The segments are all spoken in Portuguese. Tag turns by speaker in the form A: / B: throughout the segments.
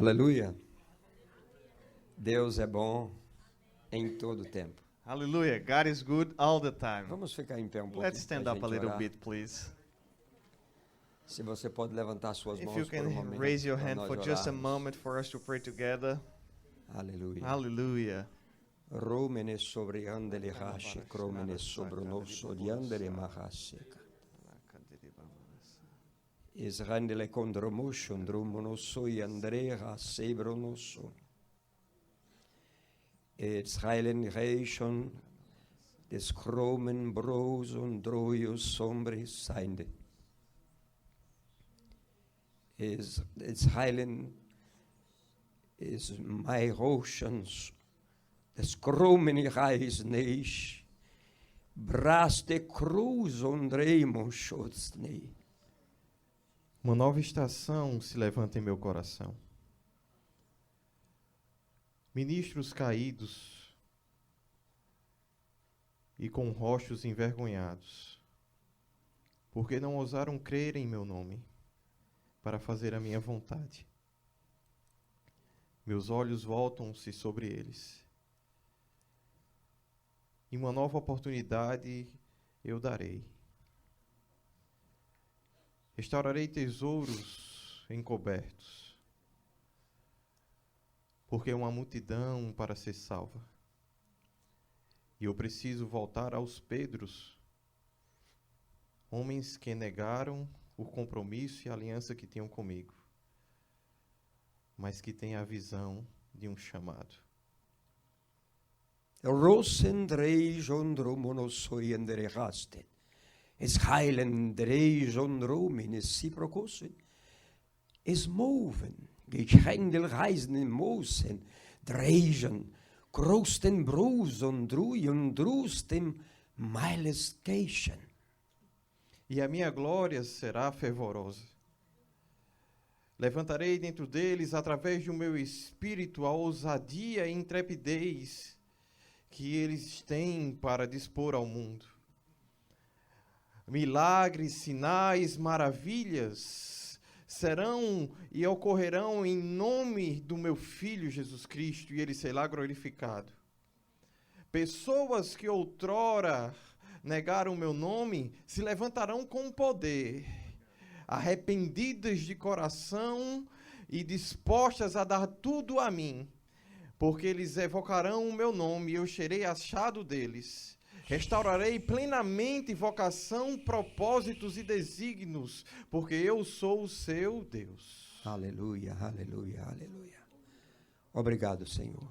A: Aleluia. Deus é bom em todo tempo.
B: Hallelujah. God is good all the time.
A: Vamos ficar em pé um pouquinho.
B: Let's stand
A: pra
B: up a
A: gente
B: little
A: orar.
B: bit, please.
A: Se você pode levantar suas
B: If
A: mãos
B: you
A: por um
B: can
A: momento.
B: raise your
A: pra
B: hand
A: nós
B: for just a
A: orarmos.
B: moment for us to pray together.
A: Aleluia.
B: Hallelujah.
A: Romene sobre andele hashe, cromene sobre nosso diandele mahaseka. Israndele condromotion, drumonoso y andreja sebronoso. Israelen reishon, des kromen bros und drojos sombres seinde. Israelen is my roshans, des kromen reis neish, bras de cruz und remos schotsnei.
B: Uma nova estação se levanta em meu coração. Ministros caídos e com rostos envergonhados, porque não ousaram crer em meu nome para fazer a minha vontade. Meus olhos voltam-se sobre eles. E uma nova oportunidade eu darei. Restaurarei tesouros encobertos, porque é uma multidão para ser salva. E eu preciso voltar aos Pedros, homens que negaram o compromisso e a aliança que tinham comigo, mas que têm a visão de um chamado.
A: Rosendrei jondromonosoi andrehaste. Es heilen drejon romin es siprokosen. Es moven, gekhendel reisen in mosen, drejon, krosten broson drujon drustem milestation.
B: E a minha glória será fervorosa. Levantarei dentro deles, através do meu espírito, a ousadia e intrepidez que eles têm para dispor ao mundo. Milagres, sinais, maravilhas serão e ocorrerão em nome do meu Filho Jesus Cristo, e ele será glorificado. Pessoas que outrora negaram o meu nome se levantarão com poder, arrependidas de coração e dispostas a dar tudo a mim, porque eles evocarão o meu nome e eu serei achado deles. Restaurarei plenamente vocação, propósitos e desígnios, porque eu sou o seu Deus.
A: Aleluia, aleluia, aleluia. Obrigado, Senhor,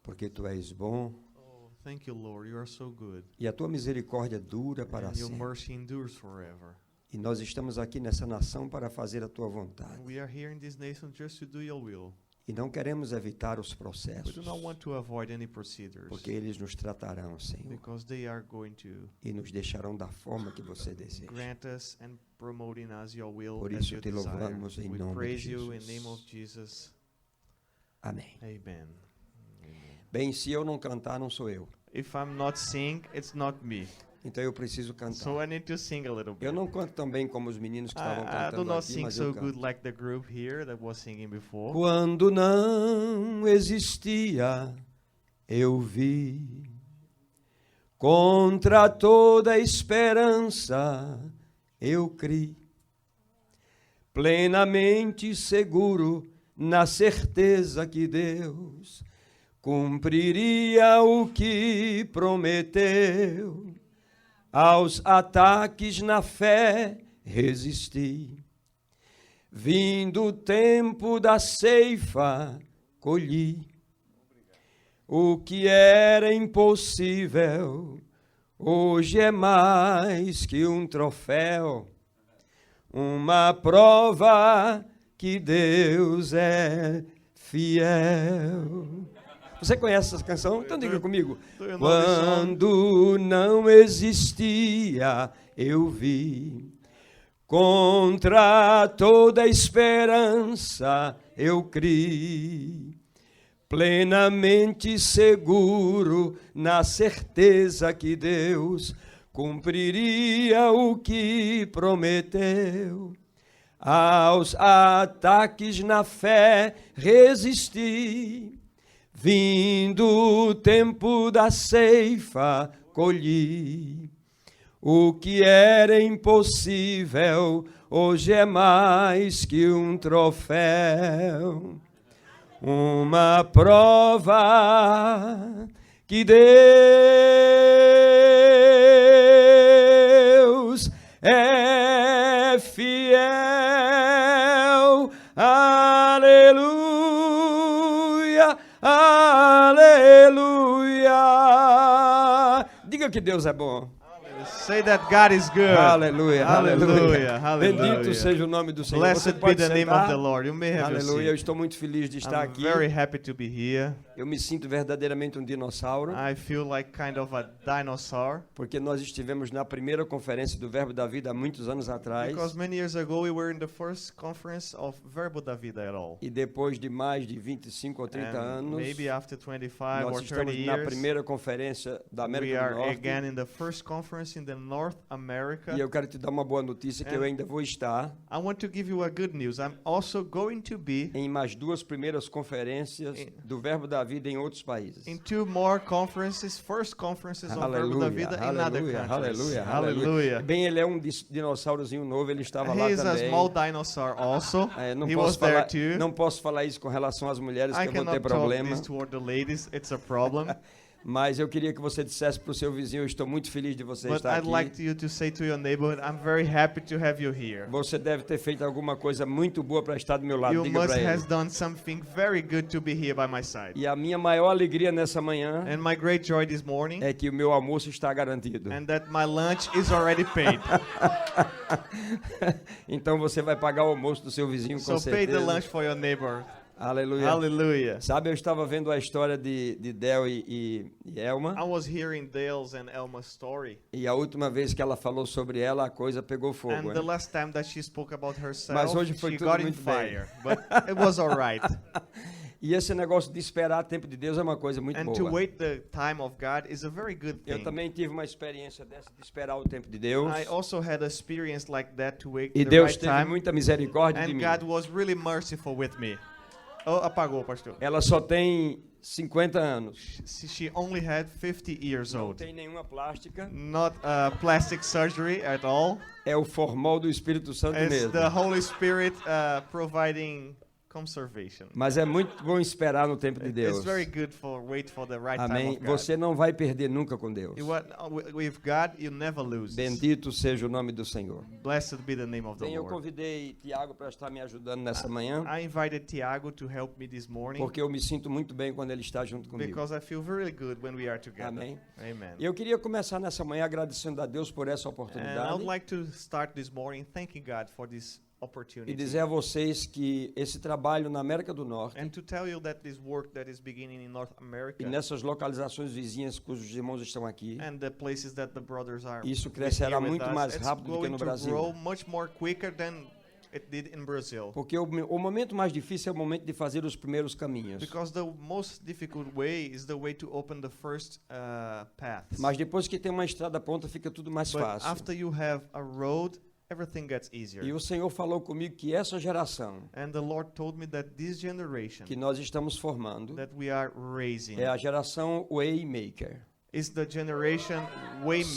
A: porque Tu és bom.
B: Oh, thank you, Lord. You are so good.
A: E a Tua misericórdia dura para
B: And your
A: sempre.
B: mercy endures forever.
A: E nós estamos aqui nessa nação para fazer a Tua vontade.
B: We are here in this nation just to do your will.
A: E não queremos evitar os
B: We
A: processos,
B: do not want to avoid any procedures,
A: porque eles nos tratarão, Senhor,
B: because they are going to
A: e nos deixarão da forma que você deseja.
B: grant us and promoting us your will
A: Por
B: as
A: isso
B: you
A: te
B: desire.
A: louvamos em
B: We
A: nome de
B: praise you in
A: Jesus.
B: name of Jesus.
A: Amém.
B: Amen.
A: Bem, se eu não cantar, não sou eu.
B: If I'm not singing, it's not me.
A: Então eu preciso cantar.
B: So I need to sing a little bit.
A: Eu não canto tão bem como os meninos que estavam
B: I do
A: cantando
B: not
A: aqui,
B: sing
A: mas
B: so
A: eu
B: good
A: canto.
B: like the group here that was singing before.
A: Quando não existia, eu vi. Contra toda esperança, eu criei. Plenamente seguro, na certeza que Deus cumpriria o que prometeu. Aos ataques na fé resisti. Vindo o tempo da ceifa, colhi. O que era impossível, hoje é mais que um troféu. Uma prova que Deus é fiel. Você conhece essa canção? Então diga comigo. Quando não existia, eu vi. Contra toda esperança, eu criei. Plenamente seguro, na certeza que Deus cumpriria o que prometeu. aos ataques na fé resisti. Vindo o tempo da ceifa, colhi. O que era impossível, hoje é mais que um troféu. Uma prova que Deus é fiel. Aleluia, aleluia. Diga que Deus é bom.
B: Say that God is good.
A: Aleluia,
B: Hallelujah, hallelujah.
A: Bendito seja o nome do Senhor. Você
B: Blessed be
A: pode
B: the name
A: sentar.
B: of the Lord. You may have your
A: Aleluia, eu
B: seat.
A: estou muito feliz de estar
B: I'm
A: aqui.
B: very happy to be here.
A: Eu me sinto verdadeiramente um dinossauro,
B: I feel like kind of a dinosaur.
A: porque nós estivemos na primeira conferência do Verbo da Vida há muitos anos atrás.
B: Because many years ago we were in the first conference of Verbo da Vida at all.
A: E depois de mais de 25 ou 30
B: And
A: anos,
B: maybe after 25
A: nós
B: or 30
A: estamos na
B: years,
A: primeira conferência da
B: we
A: América do
B: are
A: Norte.
B: again in the first conference in the North America.
A: E eu quero te dar uma boa notícia que eu ainda vou estar
B: I want to give you a good news. I'm also going to be
A: em mais duas primeiras conferências do Verbo da Vida em outros países.
B: in 2 more conferences, first conferences on Verbo da Vida in other
A: Aleluia,
B: countries.
A: aleluia,
B: Hallelujah.
A: Bem, ele é um dinossaurozinho novo, ele estava lá
B: He is a
A: também.
B: small dinosaur also.
A: Não,
B: He
A: posso
B: was there
A: falar,
B: too.
A: não posso falar isso com relação às mulheres,
B: I
A: que eu vou ter
B: cannot talk
A: problema.
B: this toward the ladies. It's a problem.
A: Mas eu queria que você dissesse para o seu vizinho, eu estou muito feliz de você
B: But
A: estar
B: I'd
A: aqui.
B: like you to say to your neighborhood, I'm very happy to have you here.
A: Você deve ter feito alguma coisa muito boa para estar do meu lado,
B: You
A: diga
B: must
A: para ele.
B: have done something very good to be here by my side.
A: E a minha maior alegria nessa manhã
B: And my great joy this morning,
A: é que o meu almoço está garantido.
B: and that my lunch is already paid.
A: Então você vai pagar o almoço do seu vizinho com
B: So pay the
A: certeza.
B: lunch for your neighbor.
A: Aleluia.
B: Hallelujah.
A: Sabe, eu estava vendo a história de Del e Elma,
B: I was hearing Dale's and Elma's story.
A: e a última vez que ela falou sobre ela, a coisa pegou
B: And
A: fogo.
B: the
A: Hein?
B: last time that she spoke about herself,
A: Mas hoje foi
B: she
A: tudo
B: got in
A: muito bem.
B: fire. But it was all right.
A: E esse negócio de esperar o tempo de Deus é uma coisa muito
B: And to
A: boa.
B: wait the time of God is a very good
A: Eu
B: thing.
A: também tive uma experiência dessa de esperar o tempo de Deus.
B: I also had a experience like that to wait
A: E
B: the
A: Deus
B: right
A: teve
B: time.
A: muita misericórdia de
B: And
A: mim.
B: God was really merciful with me. Oh, apagou, pastor.
A: Ela só tem 50 anos.
B: She only had 50 years
A: Não
B: old.
A: tem nenhuma plástica.
B: Not plastic surgery at all.
A: É o formol do Espírito Santo
B: It's
A: mesmo.
B: the Holy Spirit providing conservation.
A: Mas é muito bom esperar no tempo de
B: It's
A: Deus.
B: very good for wait for the right time
A: Amém.
B: of God.
A: Você não vai perder nunca com Deus.
B: With God, you never lose.
A: Bendito seja o nome do Senhor.
B: Blessed be the name of the
A: Bem, eu
B: Lord.
A: convidei Tiago para estar me ajudando nessa manhã,
B: I invited Tiago to help me this morning
A: porque eu me sinto muito bem quando ele está junto comigo.
B: because I feel really good when we are together.
A: Amém.
B: Amen.
A: E eu queria começar nessa manhã agradecendo a Deus por essa
B: And I
A: oportunidade
B: would like to start this morning thanking God for this opportunity.
A: e dizer a vocês que esse trabalho na América do Norte
B: And to tell you that this work that is beginning in North America
A: e nessas localizações vizinhas cujos irmãos estão aqui,
B: and the places that the brothers are
A: isso
B: with
A: crescerá
B: here with
A: muito
B: us,
A: mais
B: it's
A: rápido do que
B: going
A: no
B: to
A: Brasil.
B: grow much more quicker than it did in Brazil.
A: Porque o momento mais difícil é o momento de fazer os primeiros caminhos.
B: Because the most difficult way is the way to open the first paths.
A: Mas depois que tem uma estrada pronta, fica tudo mais
B: But
A: fácil.
B: after you have a road, everything gets easier.
A: E o Senhor falou comigo que essa geração
B: And the Lord told me that this generation
A: que nós estamos formando
B: that we are raising
A: é a geração Waymaker.
B: is the generation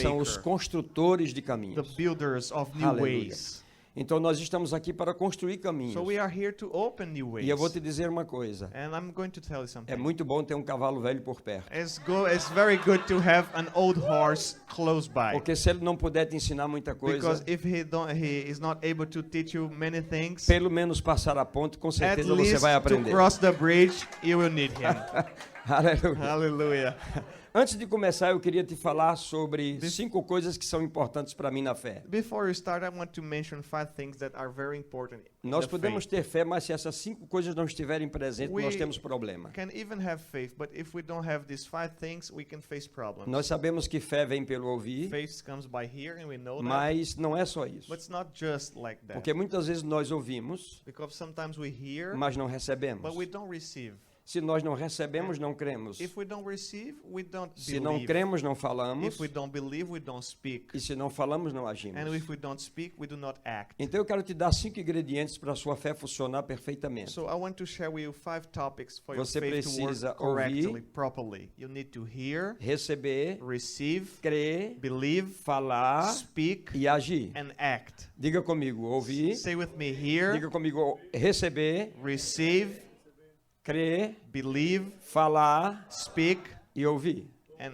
A: São os
B: waymaker,
A: construtores de
B: the
A: caminhos.
B: builders of new
A: Aleluia.
B: ways.
A: Então nós estamos aqui para construir caminhos.
B: So we are here to open new ways.
A: E eu vou te dizer uma coisa.
B: And I'm going to tell you something.
A: É muito bom ter um cavalo velho por perto.
B: It's very good to have an old horse close by.
A: Porque se ele não puder te ensinar muita
B: Because
A: coisa,
B: if he is not able to teach you many things,
A: pelo menos passar a ponte, com
B: at
A: certeza você
B: least
A: vai
B: to
A: aprender.
B: cross the bridge, you will need him.
A: Aleluia.
B: Hallelujah.
A: Antes de começar, eu queria te falar sobre 5 coisas que são importantes para mim na fé.
B: Before we start, I want to mention 5 things that are very important in
A: Nós
B: the
A: podemos
B: faith.
A: ter fé, mas se essas 5 coisas não estiverem presentes, nós temos problema.
B: Can even have faith, but if we don't have these 5 things, we can face problems.
A: Nós sabemos que fé vem pelo ouvir,
B: Faith comes by hearing, we know that.
A: mas não é só isso.
B: But it's not just like that.
A: Porque muitas vezes nós ouvimos,
B: Because sometimes we hear,
A: mas não
B: but
A: recebemos.
B: we don't receive.
A: Se nós não recebemos, não cremos.
B: If we don't receive, we don't
A: Se não
B: believe.
A: cremos, não falamos.
B: If we don't believe, we don't speak.
A: E se não falamos, não agimos.
B: And if we don't speak, we do not act.
A: Então eu quero te dar 5 ingredientes para a sua fé funcionar perfeitamente.
B: So I want to share with you 5 topics for
A: Você
B: your faith to
A: precisa
B: work correctly,
A: ouvir,
B: properly. You need to hear,
A: Receber,
B: receive,
A: crer,
B: believe,
A: falar
B: speak,
A: e agir.
B: and act.
A: Diga comigo, ouvir.
B: Say with me, hear,
A: Diga comigo, receber,
B: receive,
A: crer,
B: believe,
A: falar
B: speak,
A: e ouvir.
B: and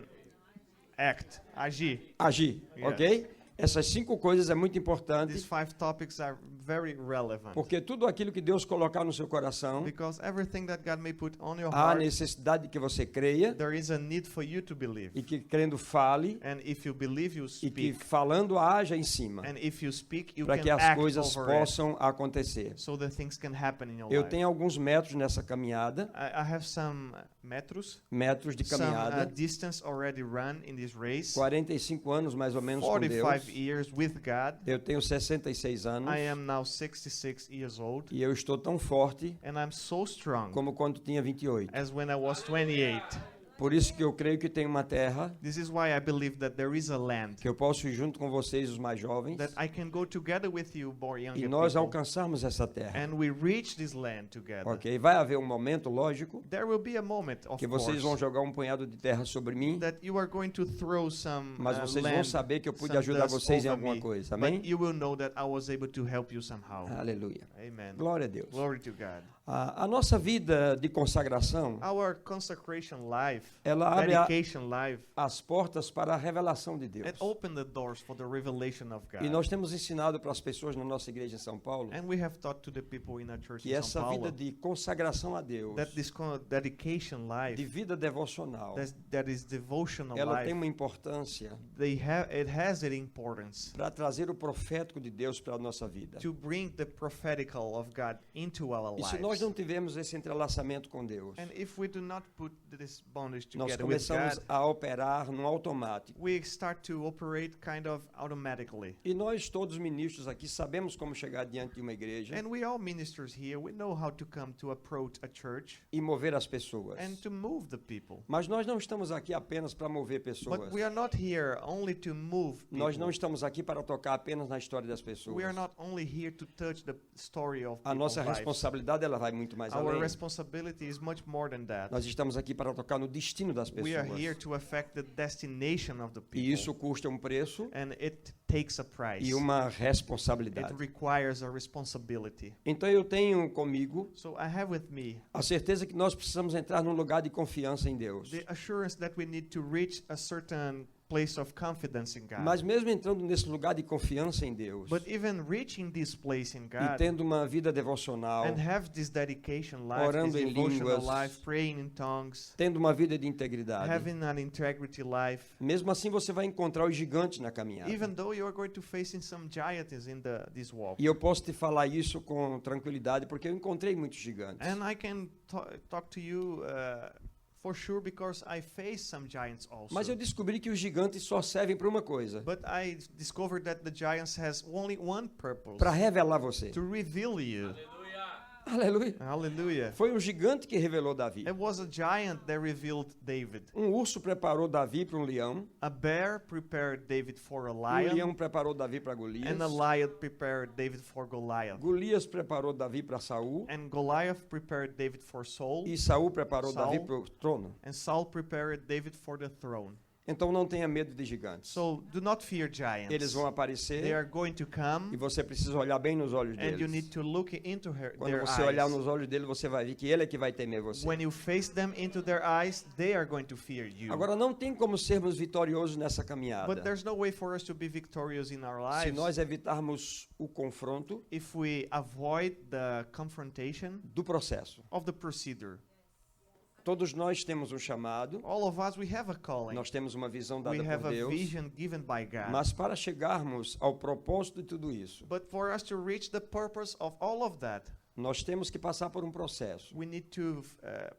B: act. Agir.
A: Agir,
B: Yes.
A: ok? Essas 5 coisas é muito importante,
B: These 5 topics are very relevant.
A: porque tudo aquilo que Deus colocar no seu coração,
B: Because everything that God may put on your
A: há
B: heart,
A: necessidade de que você creia
B: there is a need for you to believe.
A: e que crendo fale
B: And if you believe, you
A: e que
B: speak.
A: falando haja em cima,
B: And if you speak, you
A: para
B: can
A: que as
B: act
A: coisas
B: over it.
A: possam acontecer.
B: So that things can happen in your
A: Eu
B: life.
A: tenho alguns metros nessa caminhada,
B: I have some metros,
A: de
B: some
A: caminhada,
B: distance already run in this race.
A: 45 anos mais ou menos com
B: 45
A: Deus.
B: years with God.
A: Eu tenho 66 anos
B: I am now 66 years old.
A: e eu estou tão forte
B: And I'm so strong
A: como quando tinha 28.
B: as when I was 28.
A: Por isso que eu creio que tem uma terra
B: This is why I believe that there is a land
A: que eu posso ir junto com vocês, os mais jovens,
B: that I can go together with you, more
A: e
B: younger
A: nós
B: people,
A: alcançarmos essa terra.
B: and we reach this land together.
A: Ok? Vai haver um momento, lógico,
B: There will be a moment, of
A: que vocês vão
B: course,
A: jogar um punhado de terra sobre mim,
B: that you are going to throw some
A: mas vocês vão
B: land,
A: saber que eu pude
B: some
A: ajudar
B: dust
A: vocês em
B: over
A: alguma
B: me,
A: coisa. Amém?
B: but you will know that I was able to help you somehow.
A: Aleluia.
B: Amen.
A: Glória a Deus.
B: Glory to God.
A: A nossa vida de consagração,
B: Our consecration life,
A: ela abre
B: dedication life,
A: as portas para a revelação de Deus.
B: it opened the doors for the revelation of God.
A: E nós temos ensinado para as pessoas na nossa igreja em São Paulo
B: And we have taught to the people in our church
A: que
B: in São
A: essa
B: Paulo
A: vida de consagração a Deus,
B: that this dedication life,
A: de vida devocional,
B: that is devotional
A: ela
B: life,
A: tem uma importância
B: it has an importance
A: para trazer o profético de Deus para a nossa vida.
B: to bring the prophetical of God into our
A: E se
B: lives.
A: nós não tivermos esse entrelaçamento com Deus,
B: And if we do not put this bondage
A: nós
B: together with
A: começamos
B: God,
A: a operar no automático.
B: we start to operate kind of automatically.
A: E nós todos ministros aqui sabemos como chegar diante de uma igreja
B: And we all ministers here, we know how to come to approach a church
A: e mover as pessoas.
B: and to move the people.
A: Mas nós não estamos aqui apenas para mover pessoas.
B: But we are not here only to move
A: Nós não
B: people.
A: estamos aqui para tocar apenas na história das pessoas.
B: We are not only here to touch the story of
A: A
B: people's
A: nossa
B: lives.
A: responsabilidade ela vai muito mais
B: Our
A: além.
B: responsibility is much more than that.
A: Nós estamos aqui para tocar no destino das
B: We are here
A: pessoas.
B: to affect the destination of the people.
A: E isso custa um preço
B: And it takes a price.
A: e uma
B: It
A: responsabilidade.
B: requires a responsibility.
A: Então eu tenho comigo
B: So I have with me
A: a certeza que nós precisamos entrar num lugar de confiança em Deus.
B: the assurance that we need to reach a certain place of confidence in God.
A: Mas mesmo entrando nesse lugar de confiança em Deus
B: But even reaching this place in
A: e
B: God
A: tendo uma vida devocional,
B: and have this dedication life,
A: orando
B: this
A: em
B: devotional
A: línguas,
B: life, praying in tongues,
A: tendo uma vida de integridade,
B: having an integrity life,
A: mesmo assim você vai encontrar os gigantes na caminhada.
B: even though you are going to facing some giants in this walk.
A: E eu posso te falar isso com tranquilidade porque eu encontrei muitos gigantes.
B: And I can talk to you for sure because I faced some giants also.
A: Mas eu descobri que os gigantes só servem para uma coisa,
B: But I discovered that the giants has only one purpose,
A: para revelar você.
B: to reveal you.
A: Aleluia.
B: Hallelujah.
A: Foi um gigante que revelou Davi.
B: It was a giant that revealed David.
A: Um urso preparou Davi para um leão,
B: A bear prepared David for a
A: um
B: lion,
A: leão preparou Davi para Golias,
B: and a lion prepared David for Goliath.
A: Golias preparou Davi para Saul,
B: And Goliath prepared David for Saul,
A: e Saul preparou
B: Saul.
A: Davi para o trono.
B: and Saul prepared David for the throne.
A: Então não tenha medo de gigantes.
B: So do not fear giants.
A: Eles vão
B: They
A: aparecer
B: are going to
A: e
B: come,
A: você precisa olhar bem nos olhos
B: and you need
A: deles.
B: to look into
A: Quando
B: their
A: você olhar
B: eyes.
A: nos olhos dele, você vai ver que ele é que vai temer você.
B: When you face them into their eyes, they are going to fear you.
A: Agora não tem como sermos vitoriosos nessa
B: But
A: caminhada
B: there's no way for us to be victorious in our
A: se
B: lives
A: nós evitarmos o confronto
B: if we avoid the confrontation
A: do processo.
B: of the procedure.
A: Todos nós temos um chamado,
B: All of us, we have a calling.
A: nós temos uma visão
B: We
A: dada
B: have
A: por
B: a
A: Deus,
B: vision given by God.
A: mas para chegarmos ao propósito de tudo isso,
B: But for us to reach the purpose of all of that,
A: nós temos que passar por um processo.
B: we need to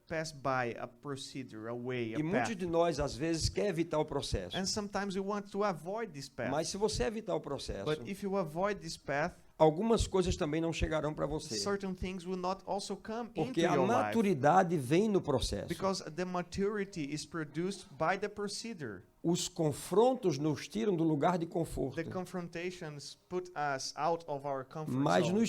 B: pass by a procedure, a way, a
A: E
B: path.
A: muitos de nós, às vezes, quer evitar o processo.
B: And sometimes we want to avoid this path.
A: Mas se você evitar o processo,
B: But if you avoid this path,
A: algumas coisas também não chegarão para você.
B: certain things will not also come into
A: Porque a
B: your life.
A: maturidade vem no processo.
B: Because the maturity is produced by the procedure.
A: Os confrontos nos tiram do lugar de conforto,
B: The confrontations put us out of our comfort
A: mas
B: zone.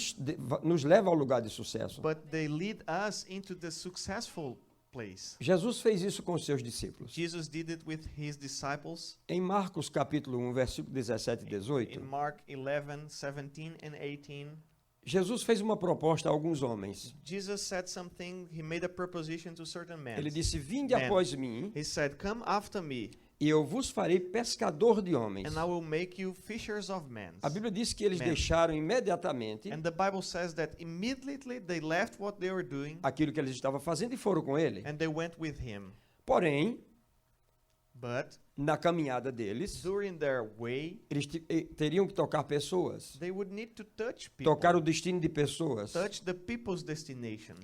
A: nos leva ao lugar de sucesso.
B: But they lead us into the successful place.
A: Jesus fez isso com os seus discípulos.
B: Jesus did it with his disciples
A: Em Marcos capítulo 1, versículo 17 e 18,
B: in Mark 11, 17 and 18.
A: Jesus fez uma proposta a alguns homens.
B: Jesus said something, he made a proposition to certain men.
A: Ele disse: "Vinde
B: Man.
A: após mim,
B: He said, come after me,
A: e eu vos farei pescador de homens."
B: and I will make you fishers of men.
A: A Bíblia diz que eles
B: Man.
A: deixaram imediatamente
B: And the Bible says that immediately they left what they were doing,
A: aquilo que eles estavam fazendo e foram com ele.
B: and they went with him.
A: Porém,
B: But
A: na caminhada deles,
B: during their way,
A: eles teriam que tocar pessoas,
B: they would need to touch people,
A: tocar o destino de pessoas.
B: touch the people's destination.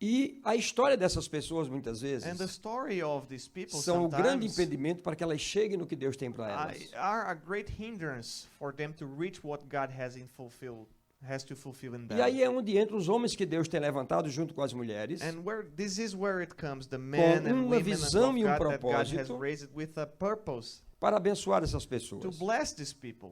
A: E a história dessas pessoas, muitas vezes,
B: And the story of these people
A: são o grande
B: sometimes
A: impedimento para que elas cheguem no que Deus tem para elas.
B: are a great hindrance for them to reach what God has to fulfill in
A: E
B: them.
A: aí é onde entram os homens que Deus tem levantado junto com as mulheres,
B: And this is where it comes, the men and
A: uma
B: women
A: visão
B: of
A: e
B: God that God has
A: propósito
B: raised with a purpose
A: para abençoar essas
B: to
A: pessoas.
B: bless these people.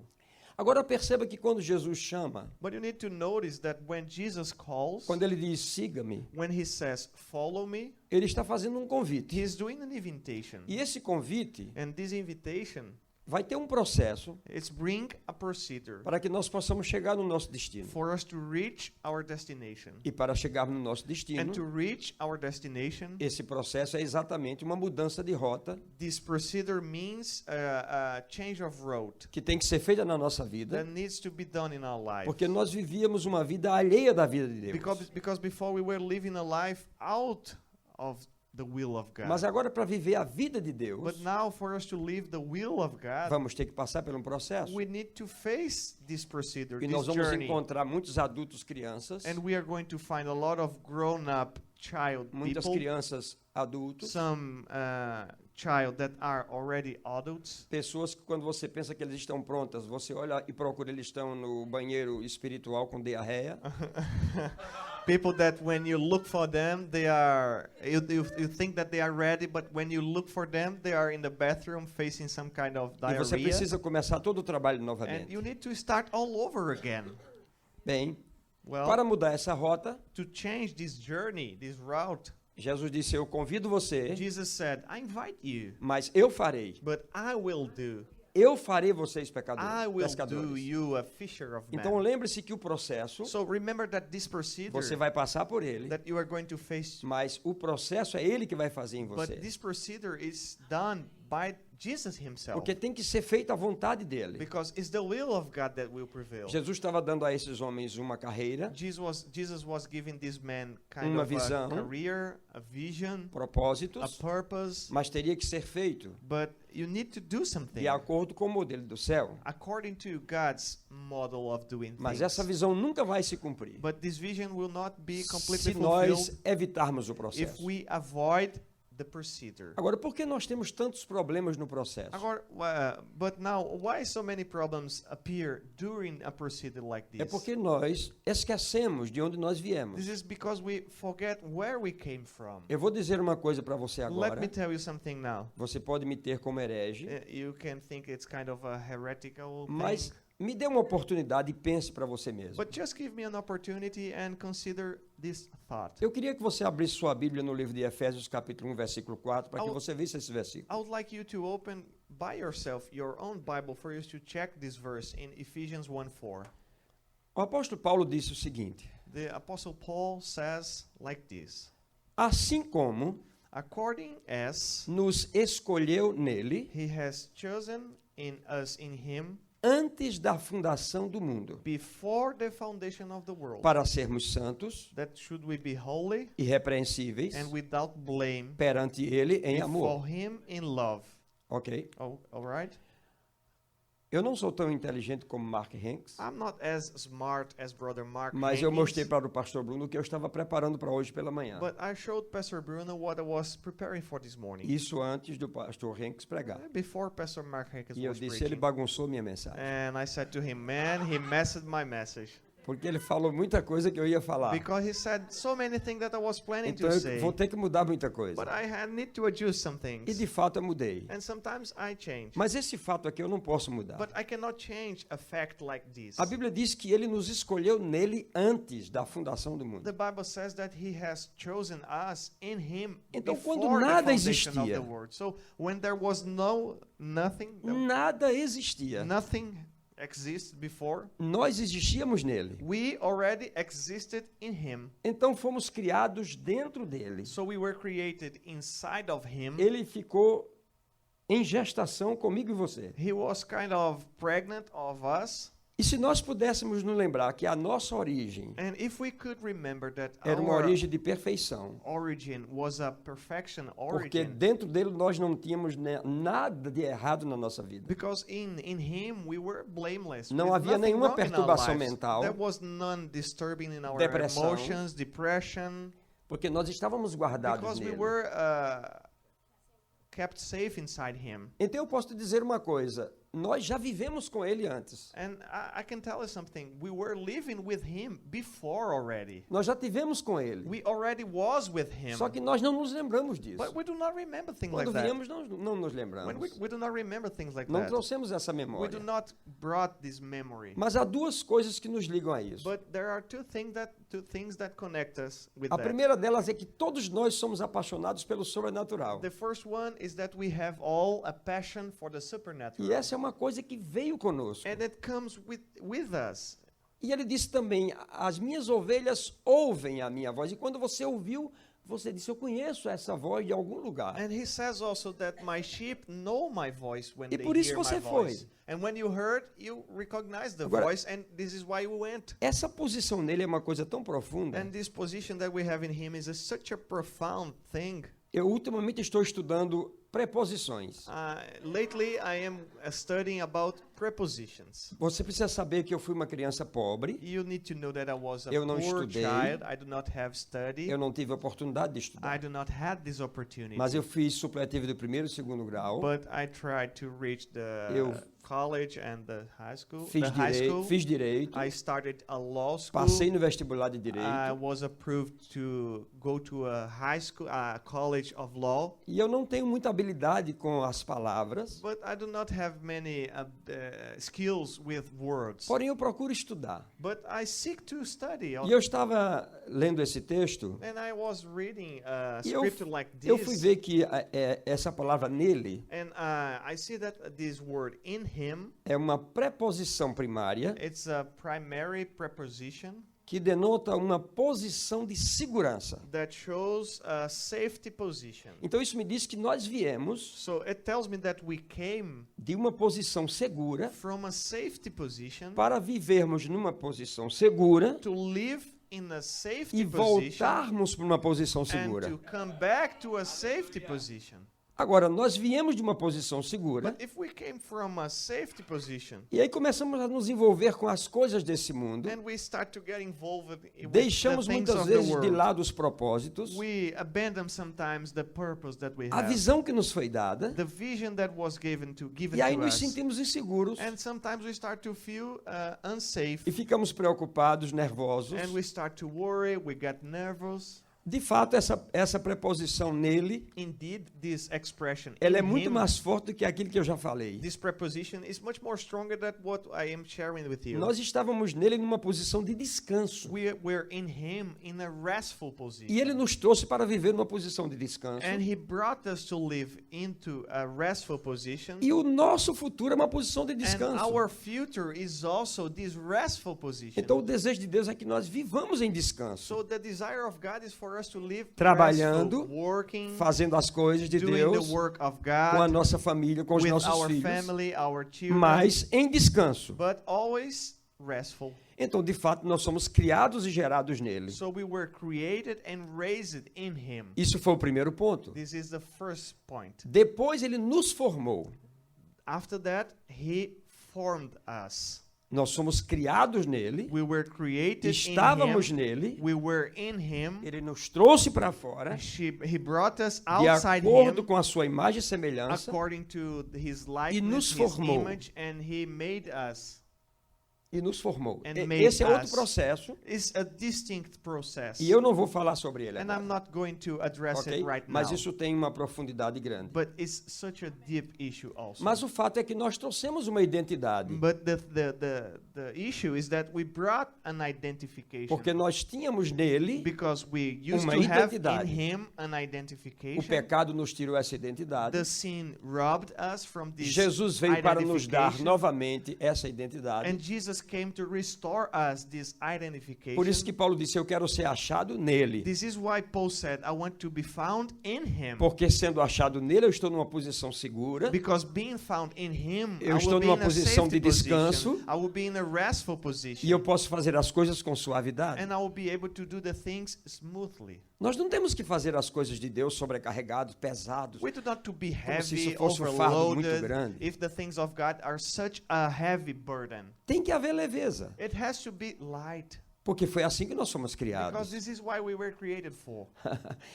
A: Agora perceba que quando Jesus chama,
B: But you need to notice that when Jesus calls,
A: quando ele diz siga-me,
B: when he says follow me,
A: ele está fazendo um convite.
B: he's doing an invitation.
A: E esse convite
B: And this invitation,
A: vai ter um processo
B: it's bring a procedure
A: para que nós possamos chegar no nosso destino.
B: for us to reach our destination.
A: E para chegarmos no nosso destino,
B: And to reach our destination,
A: esse processo é exatamente uma mudança de rota
B: this procedure means a change of road
A: que tem que ser feita na nossa vida,
B: that needs to be done in our life.
A: porque nós vivíamos uma vida alheia da vida de Deus.
B: Because before we were living a life out of the will of God.
A: Mas agora, para viver a vida de Deus,
B: But now for us to live the will of God,
A: vamos ter que passar por um processo.
B: we need to face this procedure,
A: E
B: this
A: nós vamos
B: journey.
A: encontrar muitos adultos, crianças,
B: And we are going to find a lot of grown-up child
A: muitas
B: people,
A: crianças adultos,
B: some child that are already adults,
A: pessoas que quando você pensa que eles estão prontas, você olha e procura, eles estão no banheiro espiritual com diarreia.
B: people that when you look for them, they are you think that they are ready, but when you look for them, they are in the bathroom facing some kind of
A: E você
B: diarrhea,
A: precisa começar todo o trabalho
B: and
A: novamente.
B: you need to start all over again.
A: Bem,
B: Well,
A: para mudar essa rota,
B: to change this journey, this route,
A: Jesus disse: eu convido você,
B: Jesus said, I invite you,
A: mas eu farei.
B: but I will do.
A: Eu farei vocês
B: I
A: pecadores,
B: will do
A: pescadores.
B: you a fisher of men.
A: Então lembre-se que o processo,
B: So remember that this procedure
A: você vai passar por ele,
B: that you are going to face,
A: mas o processo é ele que vai fazer em
B: but
A: você.
B: this procedure is done by Jesus himself.
A: Porque tem que ser feita a vontade dele.
B: Because it's the will of God that will prevail.
A: Jesus estava dando a esses homens uma carreira,
B: Jesus was giving this man kind
A: Uma
B: of
A: visão.
B: a career, a vision, a
A: propósitos,
B: purpose,
A: mas teria que ser feito
B: but you need to do something
A: de acordo com o modelo do céu.
B: according to God's model of doing
A: Mas
B: things.
A: essa visão nunca vai se cumprir
B: But this vision will not be completely
A: se nós
B: fulfilled
A: evitarmos o
B: if
A: processo.
B: we avoid the procedure.
A: Agora, por que nós temos tantos problemas no processo?
B: Agora, but now, why so many problems appear during a procedure like this?
A: É porque nós esquecemos de onde nós viemos.
B: This is because we forget where we came from.
A: Eu vou dizer uma coisa para você
B: Let
A: agora.
B: me tell you something now.
A: Você pode me ter como herege,
B: You can think it's kind of a heretical
A: mas
B: thing,
A: me dê uma oportunidade e pense para você mesmo.
B: but just give me an opportunity and consider this thought.
A: Eu queria que você abrisse sua Bíblia no livro de Efésios, capítulo 1, versículo 4, para que
B: Ao-
A: você visse esse versículo.
B: I would like you to open by yourself your own Bible for you to check this verse in Ephesians 1:4.
A: O apóstolo Paulo disse o seguinte:
B: The Apostle Paul says like this:
A: assim como
B: according as
A: nos escolheu nele
B: he has chosen in us in him
A: antes da fundação do mundo,
B: before the foundation of the world,
A: para sermos santos,
B: that should we be holy
A: irrepreensíveis,
B: and without blame
A: perante ele em
B: before
A: amor.
B: him in love.
A: Ok?
B: Oh, all right.
A: Eu não sou tão inteligente como Mark Hanks,
B: I'm not as smart as brother Mark
A: mas eu
B: Hankins,
A: mostrei para o pastor Bruno o que eu estava preparando para hoje pela manhã.
B: but I showed Pastor Bruno what I was preparing for this morning.
A: Isso antes do pastor Hanks pregar.
B: Before Pastor Mark Hankins
A: E eu
B: was
A: disse, ele
B: preaching.
A: bagunçou minha mensagem.
B: And I said to him, man, he messed my message.
A: Porque ele falou muita coisa que eu ia falar.
B: Because he said so many things that I was planning
A: Então
B: to
A: eu
B: say.
A: vou ter que mudar muita coisa.
B: But I need to adjust some
A: E
B: things.
A: de fato eu mudei.
B: And sometimes I change.
A: Mas esse fato aqui eu não posso mudar.
B: But I cannot change a fact like this.
A: A Bíblia diz que ele nos escolheu nele antes da fundação do mundo.
B: The Bible says that he has chosen us in him
A: Então,
B: before
A: quando
B: the
A: nada
B: foundation of
A: existia,
B: the world. So when there was nothing
A: nada existia.
B: nothing existed before,
A: Nós existíamos nele.
B: we already existed in him.
A: Então fomos criados dentro dele.
B: So we were created inside of him.
A: Ele ficou em gestação comigo e você.
B: He was kind of pregnant of us.
A: E se nós pudéssemos nos lembrar que a nossa origem
B: And if we could remember that
A: era uma
B: our
A: origem de perfeição,
B: origin was a perfection
A: porque
B: origin,
A: dentro dele nós não tínhamos nada de errado na nossa vida.
B: because in him we were blameless.
A: Não
B: with
A: havia
B: nothing
A: nenhuma
B: wrong in our
A: perturbação
B: lives.
A: mental,
B: There was none disturbing in our
A: depressão,
B: emotions, depression,
A: porque nós estávamos guardados
B: because we
A: nele.
B: were kept safe inside him.
A: Então eu posso te dizer uma coisa, nós já vivemos com ele antes.
B: And I can tell you something. We were living with him before already.
A: Nós já tivemos com ele.
B: We already was with him.
A: Só que nós não nos lembramos disso.
B: But we do not remember things like
A: Quando
B: that.
A: viemos, não nos
B: When
A: lembramos.
B: we do not remember things like
A: Não
B: that.
A: trouxemos essa
B: We do
A: memória.
B: not brought this memory.
A: Mas há duas coisas que nos ligam a isso.
B: But there are two things that connect us with
A: A
B: that.
A: primeira delas é que todos nós somos apaixonados pelo sobrenatural.
B: The first one is that we have all a passion for the supernatural.
A: E essa é uma coisa que veio conosco.
B: And it comes with us.
A: E ele disse também, as minhas ovelhas ouvem a minha voz. E quando você ouviu, você disse, eu conheço essa voz de algum lugar.
B: And he says also that my sheep know my voice when
A: E
B: they
A: por isso
B: hear my
A: você
B: voice.
A: foi.
B: And when you heard, you recognize the
A: Agora,
B: voice, and this is why you went.
A: Essa posição nele é uma coisa tão profunda.
B: And this position that we have in him is such a profound thing.
A: Eu ultimamente estou estudando preposições.
B: Lately, I am studying about prepositions.
A: Você precisa saber que eu fui uma criança pobre.
B: You need to know that I was a
A: Eu não
B: poor
A: estudei.
B: child. I do not have study.
A: Eu não tive a oportunidade de
B: I
A: estudar.
B: do not have this opportunity.
A: Mas eu fiz supletivo do primeiro e segundo grau.
B: But I tried to reach the
A: Eu
B: college and the high school.
A: Fiz direito.
B: I started a law school.
A: Passei no vestibular de
B: I
A: direito.
B: was approved to go to a high school, college of law.
A: E eu não tenho muita habilidade com as palavras.
B: But I do not have many skills with words.
A: Porém, eu procuro estudar.
B: But I seek to study.
A: E eu estava lendo esse texto.
B: And I was reading a
A: E
B: scripture like this.
A: eu fui ver que essa palavra nele
B: And I see that this word in him,
A: é uma preposição primária
B: it's a primary preposition
A: que denota uma posição de segurança.
B: that shows a safety position.
A: Então isso me diz que nós viemos
B: So it tells me that we came
A: de uma posição segura
B: from a safety position
A: para vivermos numa posição segura
B: to live in a safety
A: e
B: position
A: voltarmos para uma posição
B: and
A: segura.
B: to come back to a safety position.
A: Agora, nós viemos de uma posição segura
B: But if we came from a safety position
A: e aí começamos a nos envolver com as coisas desse mundo,
B: and we start to get involved with the
A: deixamos
B: things
A: muitas
B: of the
A: vezes de
B: world,
A: lado os propósitos,
B: we abandon sometimes the purpose that we
A: a
B: have,
A: visão que nos foi dada,
B: the vision that was given
A: e aí
B: to
A: nos
B: us.
A: sentimos inseguros
B: And sometimes we start to feel unsafe,
A: e ficamos preocupados, nervosos.
B: and we start to worry, we get nervous.
A: De fato, essa preposição nele,
B: Indeed, this expression
A: ela é
B: in
A: muito
B: him,
A: mais forte do que aquilo que eu já falei.
B: this preposition is much more stronger than what I am sharing with you.
A: Nós estávamos nele numa posição de descanso.
B: We're in him in a restful position.
A: E ele nos trouxe para viver numa posição de descanso.
B: And he brought us to live into a restful position.
A: E o nosso futuro é uma posição de
B: And
A: descanso.
B: our future is also this restful position.
A: Então o desejo de Deus é que nós vivamos em descanso,
B: So the desire of God is for us to live
A: trabalhando,
B: restful, working,
A: fazendo as coisas de
B: doing
A: Deus,
B: the work of
A: com a
B: God,
A: nossa família, com os
B: with
A: nossos
B: our
A: filhos,
B: family, our children,
A: mas em descanso.
B: but always restful.
A: Então, de fato, nós somos criados e gerados nele.
B: So we were created and raised in him.
A: Isso foi o primeiro ponto.
B: This is the first point.
A: Depois ele nos formou.
B: After that, he formed us.
A: Nós somos criados nele,
B: We were created
A: estávamos
B: in him.
A: nele,
B: We were in him.
A: ele nos trouxe para fora,
B: He brought us
A: de
B: outside
A: acordo
B: him
A: com a sua imagem e semelhança,
B: according to his
A: e nos
B: likeness, his
A: formou.
B: image, and he made us.
A: e nos formou.
C: And made
A: Esse é outro
C: us.
A: processo
C: It's a distinct process.
A: e eu não vou falar sobre ele
C: And
A: agora,
C: I'm not going to address
A: ok?
C: it right
A: Mas
C: now.
A: isso tem uma profundidade grande.
C: But it's such a deep issue also.
A: Mas o fato é que nós trouxemos uma identidade,
C: But the issue is that we brought an identification.
A: porque nós tínhamos nele,
C: Because we used
A: uma
C: to have
A: identidade.
C: in him an
A: o
C: identification.
A: pecado nos tirou essa identidade.
C: The sin robbed us from this
A: Jesus veio para nos dar
C: identification.
A: novamente essa identidade.
C: And Jesus came to restore us this identification.
A: Por isso que Paulo disse, eu quero ser achado nele.
C: This is why Paul said, I want to be found in him.
A: Porque sendo achado nele, eu estou numa posição segura.
C: Because being found in him,
A: Eu
C: I
A: estou
C: will be
A: numa
C: in a
A: posição
C: safety
A: de descanso.
C: position. I will be in a restful position.
A: E eu posso fazer as coisas com suavidade.
C: And I will be able to do the things smoothly.
A: Nós não temos que fazer as coisas de Deus sobrecarregados, pesados.
C: We do not to be
A: Como se
C: heavy,
A: isso fosse um fardo muito
C: overloaded,
A: grande.
C: if the things of God are such a heavy burden.
A: Tem que haver leveza.
C: It has to be light.
A: Porque foi assim que nós fomos
C: Because
A: criados.
C: this is why we were created for.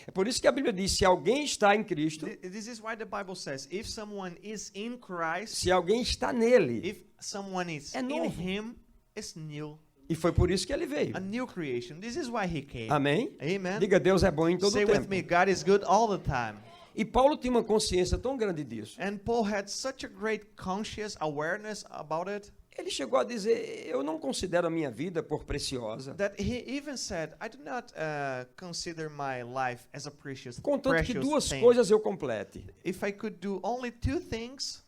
A: É por isso que a Bíblia diz, se alguém está em Cristo,
C: This is why the Bible says, if someone is in Christ,
A: se alguém está nele,
C: if someone is
A: É
C: in
A: novo.
C: him, it's new.
A: e foi por isso que ele veio.
C: A new creation. This is why he came.
A: Amém?
C: Amen.
A: Diga, Deus é bom em todo
C: Say
A: o
C: with
A: tempo.
C: me, God is good all the time.
A: E Paulo tinha uma consciência tão grande disso.
C: And Paul had such a great conscious awareness about it
A: Ele chegou a dizer, eu não considero a minha vida por preciosa.
C: that he even said, I do not consider my life as a precious
A: Contanto que duas
C: thing.
A: coisas eu complete.
C: If I could do only two things,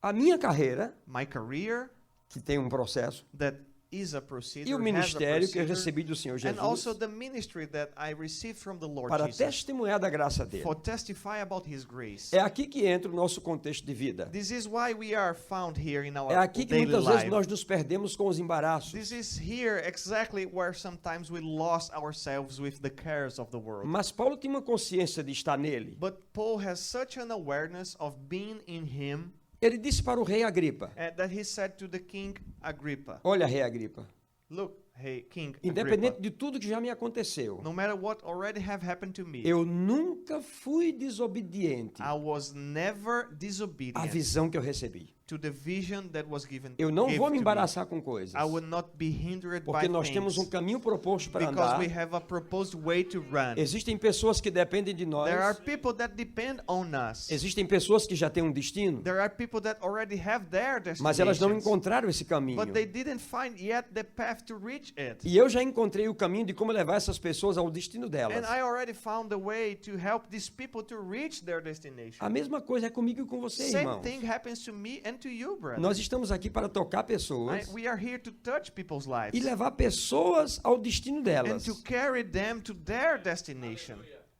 A: A minha carreira,
C: my career,
A: que tem um processo,
C: that is a procedure,
A: e o
C: has a
A: ministério que eu
C: procedure,
A: recebi do Senhor
C: and also
A: Jesus
C: the ministry that I received from the Lord
A: para
C: Jesus
A: testemunhar da graça dele.
C: for testify about His grace.
A: É aqui que entra o nosso contexto de vida.
C: This is why we are found here in our
A: É aqui que
C: daily
A: muitas vezes
C: life.
A: nós nos perdemos com os embaraços.
C: This is here exactly where sometimes we lost ourselves with the cares of the world.
A: Mas Paulo tinha uma consciência de estar nele.
C: But Paul has such an awareness of being in him
A: Ele disse para o rei Agripa,
C: that he said to the king Agrippa,
A: olha, rei Agripa,
C: look, hey, King
A: independente
C: Agrippa,
A: de tudo que já me aconteceu,
C: no matter what already have happened to me,
A: eu nunca fui desobediente
C: I was never
A: à
C: disobedient
A: visão que eu recebi.
C: to the vision that was given
A: Eu não
C: gave
A: vou me
C: to me.
A: embaraçar com coisas,
C: I will not be hindered
A: porque
C: by
A: nós temos um
C: things
A: caminho proposto para
C: because
A: andar.
C: we have a proposed way to run.
A: Existem pessoas que dependem de nós.
C: There are people that depend on us.
A: Existem pessoas que já têm um destino,
C: There are people that already have their
A: mas elas não
C: destinations,
A: encontraram esse caminho.
C: but they didn't find yet the path to reach it.
A: E eu já encontrei o caminho de como levar essas pessoas ao destino delas.
C: And I already found the way to help these people to reach their destination.
A: A mesma coisa é comigo e com você,
C: Same
A: irmão.
C: thing happens to me and to you, brother.
A: Nós estamos aqui para tocar pessoas
C: We are here to touch people's lives
A: e levar pessoas ao destino
C: and
A: delas.
C: to carry them to their destination.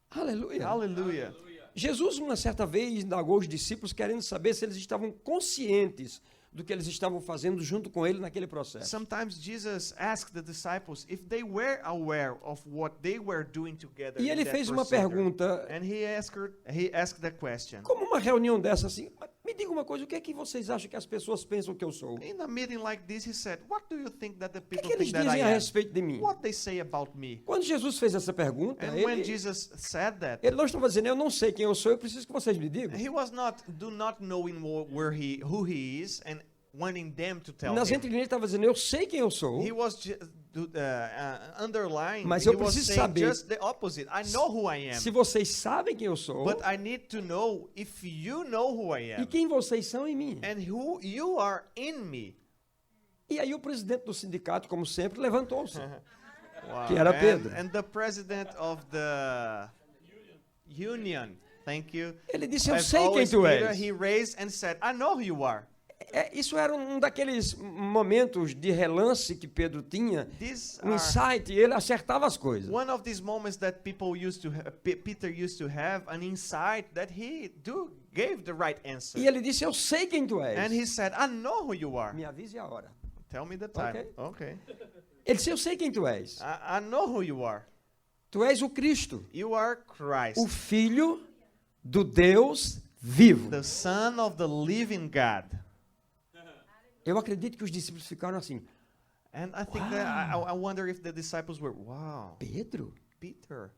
A: Aleluia.
C: Hallelujah.
A: Jesus, uma certa vez, indagou os discípulos querendo saber se eles estavam conscientes do que eles estavam fazendo junto com ele naquele processo.
C: Sometimes Jesus asked the disciples if they were aware of what they were doing together.
A: E
C: in
A: ele
C: that
A: fez uma
C: procedure.
A: pergunta,
C: And he asked the question.
A: como uma reunião dessa assim, me diga uma coisa, o que é que vocês acham que as pessoas pensam que eu sou? O
C: In a meeting like this, he said, "What do you think that the
A: que
C: people
A: é que eles
C: think that I
A: dizem a
C: am?
A: respeito de mim?
C: What they say about me?"
A: Quando Jesus fez essa pergunta,
C: And when
A: ele
C: Jesus said that,
A: não estava dizendo, eu não sei quem eu sou, eu preciso que vocês me digam.
C: he was not knowing who he is and wanting them to tell
A: Nas
C: him.
A: entrelinhas ele estava dizendo, eu sei quem eu sou,
C: He was underlying.
A: Mas
C: He
A: eu
C: was
A: preciso
C: saying
A: saber
C: just the opposite. I know who I am,
A: se vocês sabem quem eu sou
C: but I need to know if you know who I
A: e
C: am
A: quem vocês são em mim.
C: and who you are in me.
A: E aí o presidente do sindicato, como sempre, levantou-se.
C: Wow.
A: Que era Pedro.
C: And the president of the union, thank you.
A: Ele disse, eu
C: As
A: sei quem
C: always,
A: tu
C: Peter,
A: és.
C: he raised and said, I know who you are.
A: Isso era um daqueles momentos de relance que Pedro tinha,
C: These
A: um
C: are
A: insight, e ele acertava as coisas.
C: one of these moments that Peter used to have an insight that he gave the right answer.
A: E ele disse, eu sei quem tu és.
C: And he said, I know who you are.
A: Me avise a hora.
C: Tell me the time. Okay.
A: Ele disse, eu sei quem tu és.
C: I know who you are.
A: Tu és o Cristo,
C: You are Christ,
A: o Filho do Deus vivo.
C: the Son of the living God.
A: Eu acredito que os discípulos ficaram assim,
C: And I think that I wonder if the disciples were, wow,
A: Pedro?
C: Peter.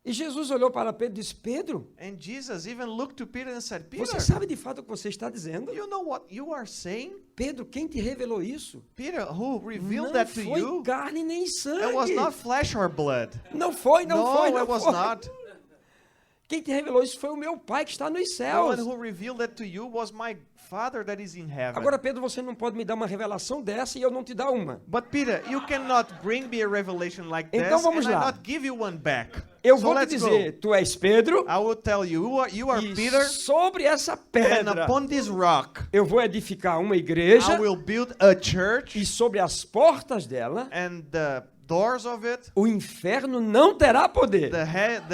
A: E Jesus olhou para Pedro e disse: Pedro,
C: And Jesus even looked to Peter and said, Peter,
A: você sabe de fato o que você está dizendo?
C: you know what you are saying?
A: Pedro, quem te revelou isso?
C: Peter, who revealed
A: Não
C: that to
A: foi
C: you?
A: carne nem sangue.
C: It was not flesh or blood.
A: Não foi, não
C: No,
A: foi, não
C: it was
A: foi.
C: not.
A: Quem te revelou isso foi o meu Pai que está nos
C: The
A: céus.
C: one who revealed that to you was my Father that is in heaven.
A: Agora, Pedro, você não pode me dar uma revelação dessa e eu não te dar uma.
C: But Peter, you cannot bring me a revelation like this
A: Então vamos
C: and I
A: lá.
C: not give you one back.
A: Eu
C: So
A: vou te
C: let's
A: dizer,
C: go.
A: tu és Pedro,
C: I will tell you, you are
A: e
C: Peter,
A: sobre essa
C: and
A: pedra
C: upon this rock
A: eu vou edificar uma igreja,
C: I will build a church,
A: e sobre as portas dela
C: and the doors of it,
A: o inferno não terá poder.
C: the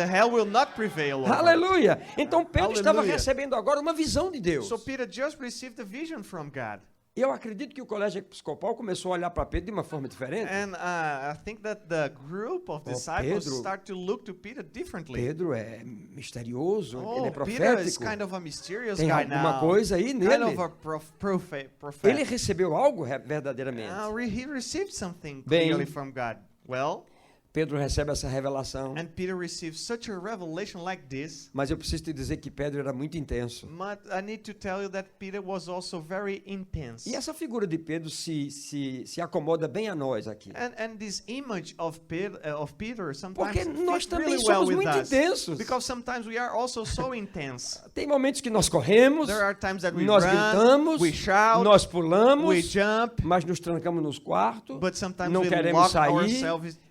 C: hell will not prevail over it.
A: Aleluia! Então Pedro estava
C: Aleluia.
A: recebendo agora uma visão de Deus.
C: So Peter just received a vision from God.
A: E eu acredito que o colégio episcopal começou a olhar para Pedro de uma forma diferente.
C: And I think that the group of disciples
A: Pedro.
C: start to look to Peter differently.
A: Pedro é misterioso, ele
C: Oh,
A: é
C: Peter is
A: profético.
C: kind of a mysterious
A: Tem
C: guy
A: alguma
C: now.
A: coisa aí
C: Kind
A: nele.
C: of a prophet.
A: Ele recebeu algo verdadeiramente.
C: He received something
A: Bem.
C: clearly from God. Well,
A: Pedro recebe essa revelação.
C: and Peter received such a revelation like this.
A: Mas eu preciso te dizer que Pedro era muito intenso.
C: But I need to tell you that Peter was also very intense.
A: E essa figura de Pedro se acomoda bem a nós aqui.
C: And this image of Peter sometimes
A: Porque nós
C: fits
A: também
C: really well
A: somos
C: with
A: muito
C: us.
A: intensos.
C: Because sometimes we are also so intense.
A: Tem momentos que nós corremos,
C: There are times that we
A: nós
C: run,
A: gritamos,
C: we shout,
A: nós
C: we
A: pulamos,
C: jump,
A: mas nos trancamos nos quartos,
C: but sometimes
A: não
C: we
A: queremos
C: lock
A: sair.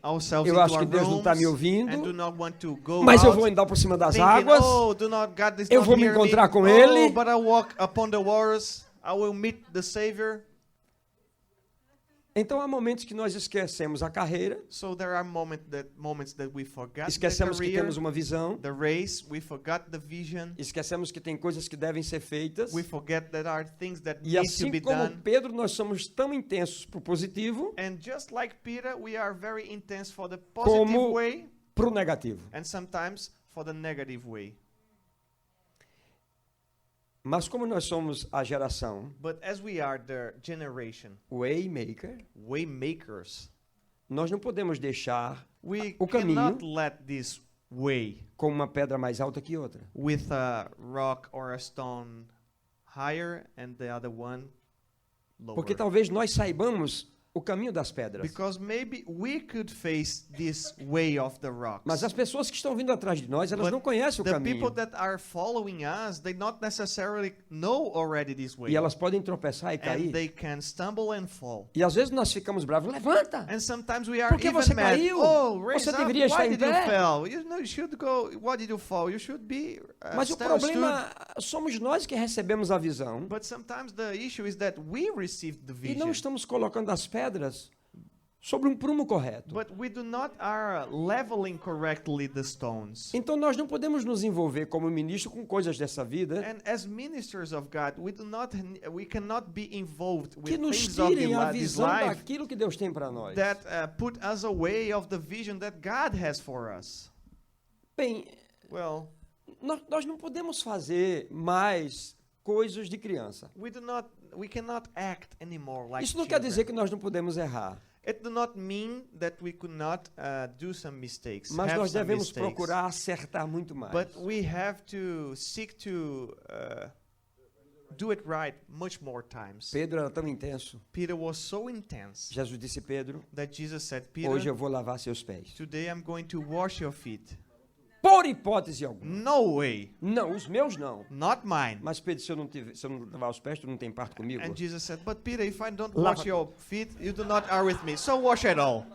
C: ourselves
A: Eu
C: into
A: acho
C: our
A: que Deus não está me
C: rooms
A: ouvindo,
C: and do not want to go
A: mas eu
C: out,
A: vou andar por cima das
C: thinking,
A: águas.
C: oh, God is
A: Eu
C: not
A: vou me
C: hear
A: encontrar com
C: oh,
A: Ele.
C: but I walk upon the waters, I will meet the Savior.
A: Então há momentos que nós esquecemos a carreira,
C: So there are moments that we forgot the
A: esquecemos que
C: career,
A: temos uma visão,
C: the race, we forgot the vision,
A: esquecemos que tem coisas que devem ser feitas.
C: we forget that are things that
A: E
C: need to
A: assim
C: be
A: como
C: done.
A: Pedro, nós somos tão intensos para o positivo,
C: And just like Peter, we are very intense for the positive
A: Como-
C: way
A: para o negativo.
C: and sometimes for the negative way.
A: Mas como nós somos a geração
C: But as we are the generation
A: Waymaker,
C: waymakers,
A: nós não podemos deixar
C: we
A: o caminho
C: cannot let this way
A: com uma pedra mais alta que outra.
C: with a rock or a stone higher and the other one lower.
A: Porque talvez nós saibamos o caminho das pedras.
C: Because maybe we could face this way of the rocks.
A: Mas as pessoas que estão vindo atrás de nós, elas
C: But
A: não conhecem o
C: the
A: caminho.
C: people that are following us, they not necessarily know already this way.
A: E elas podem tropeçar e
C: And
A: cair.
C: they can stumble and fall.
A: E às vezes nós ficamos bravos. Levanta!
C: And sometimes we are
A: Por que
C: even
A: você
C: mad.
A: caiu?
C: Oh, raise
A: Você
C: up.
A: deveria estar
C: Why
A: em
C: did you
A: pé.
C: fall? You know, you should go. Why did you fall? You should be
A: Mas o
C: stood.
A: problema somos nós que recebemos a visão
C: But sometimes the issue is that we received the
A: e
C: vision,
A: não estamos colocando as pedras sobre um prumo correto.
C: but we do not are leveling correctly the stones.
A: Então nós não podemos nos envolver como ministro com coisas dessa vida
C: And as ministers of God, we cannot be involved
A: que
C: with
A: nos
C: things of
A: tirem a
C: this
A: visão
C: life
A: daquilo que Deus tem para nós.
C: that put us away of the vision that God has for us.
A: Bem,
C: Well,
A: nós não podemos fazer mais coisas de criança.
C: we cannot act anymore like
A: Isso não quer
C: children.
A: dizer que nós não podemos errar,
C: It do not mean that we could not do some mistakes.
A: mas
C: have
A: nós
C: some
A: devemos
C: mistakes.
A: procurar acertar muito mais.
C: But we have to seek to do it right much more times.
A: Pedro era tão intenso.
C: Peter was so intense
A: Jesus disse: Pedro,
C: that Jesus said,
A: hoje eu
C: Peter,
A: vou lavar seus pés.
C: today I'm going to wash your feet.
A: Por hipótese alguma.
C: No way,
A: Não, os meus não.
C: not mine.
A: Mas Pedro, se eu não lavar os pés, tu não tem parte comigo.
C: And Jesus said, but Peter, if I don't
A: Lava-
C: wash your feet, you do not are with me. So wash it all.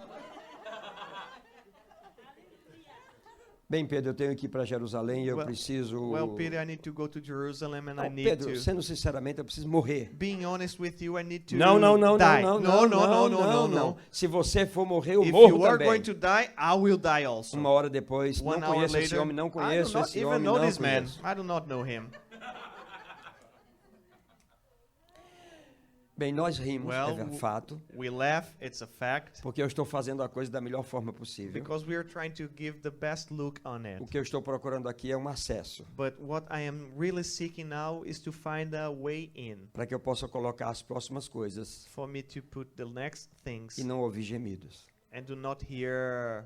A: Bem, Pedro, eu tenho que ir para Jerusalém e eu
C: Well-
A: preciso...
C: Well, Peter, I need to go to Jerusalem and I
A: Não,
C: need
A: Pedro,
C: to.
A: sendo sinceramente, eu preciso morrer.
C: Being honest with you, I need to
A: Não, não, não,
C: die.
A: não,
C: no,
A: não,
C: no, no, no, no,
A: não. Se você for morrer, eu
C: If
A: morro
C: you are
A: também.
C: going to die, I will die also.
A: Uma hora depois,
C: One
A: não
C: hour
A: conheço esse
C: later,
A: homem, não
C: I do
A: conheço
C: not
A: esse
C: even
A: homem,
C: know
A: não
C: this man.
A: conheço.
C: I do not know him.
A: Bem, nós rimos,
C: Well,
A: é fato,
C: We laugh, it's a fact,
A: porque eu estou fazendo a coisa da melhor forma possível.
C: because we are trying to give the best look on it.
A: O que eu estou procurando aqui é um acesso,
C: But what I am really seeking now is to find a way in
A: para que eu possa colocar as próximas coisas
C: for me to put the next things
A: e não ouvir gemidos.
C: and do not hear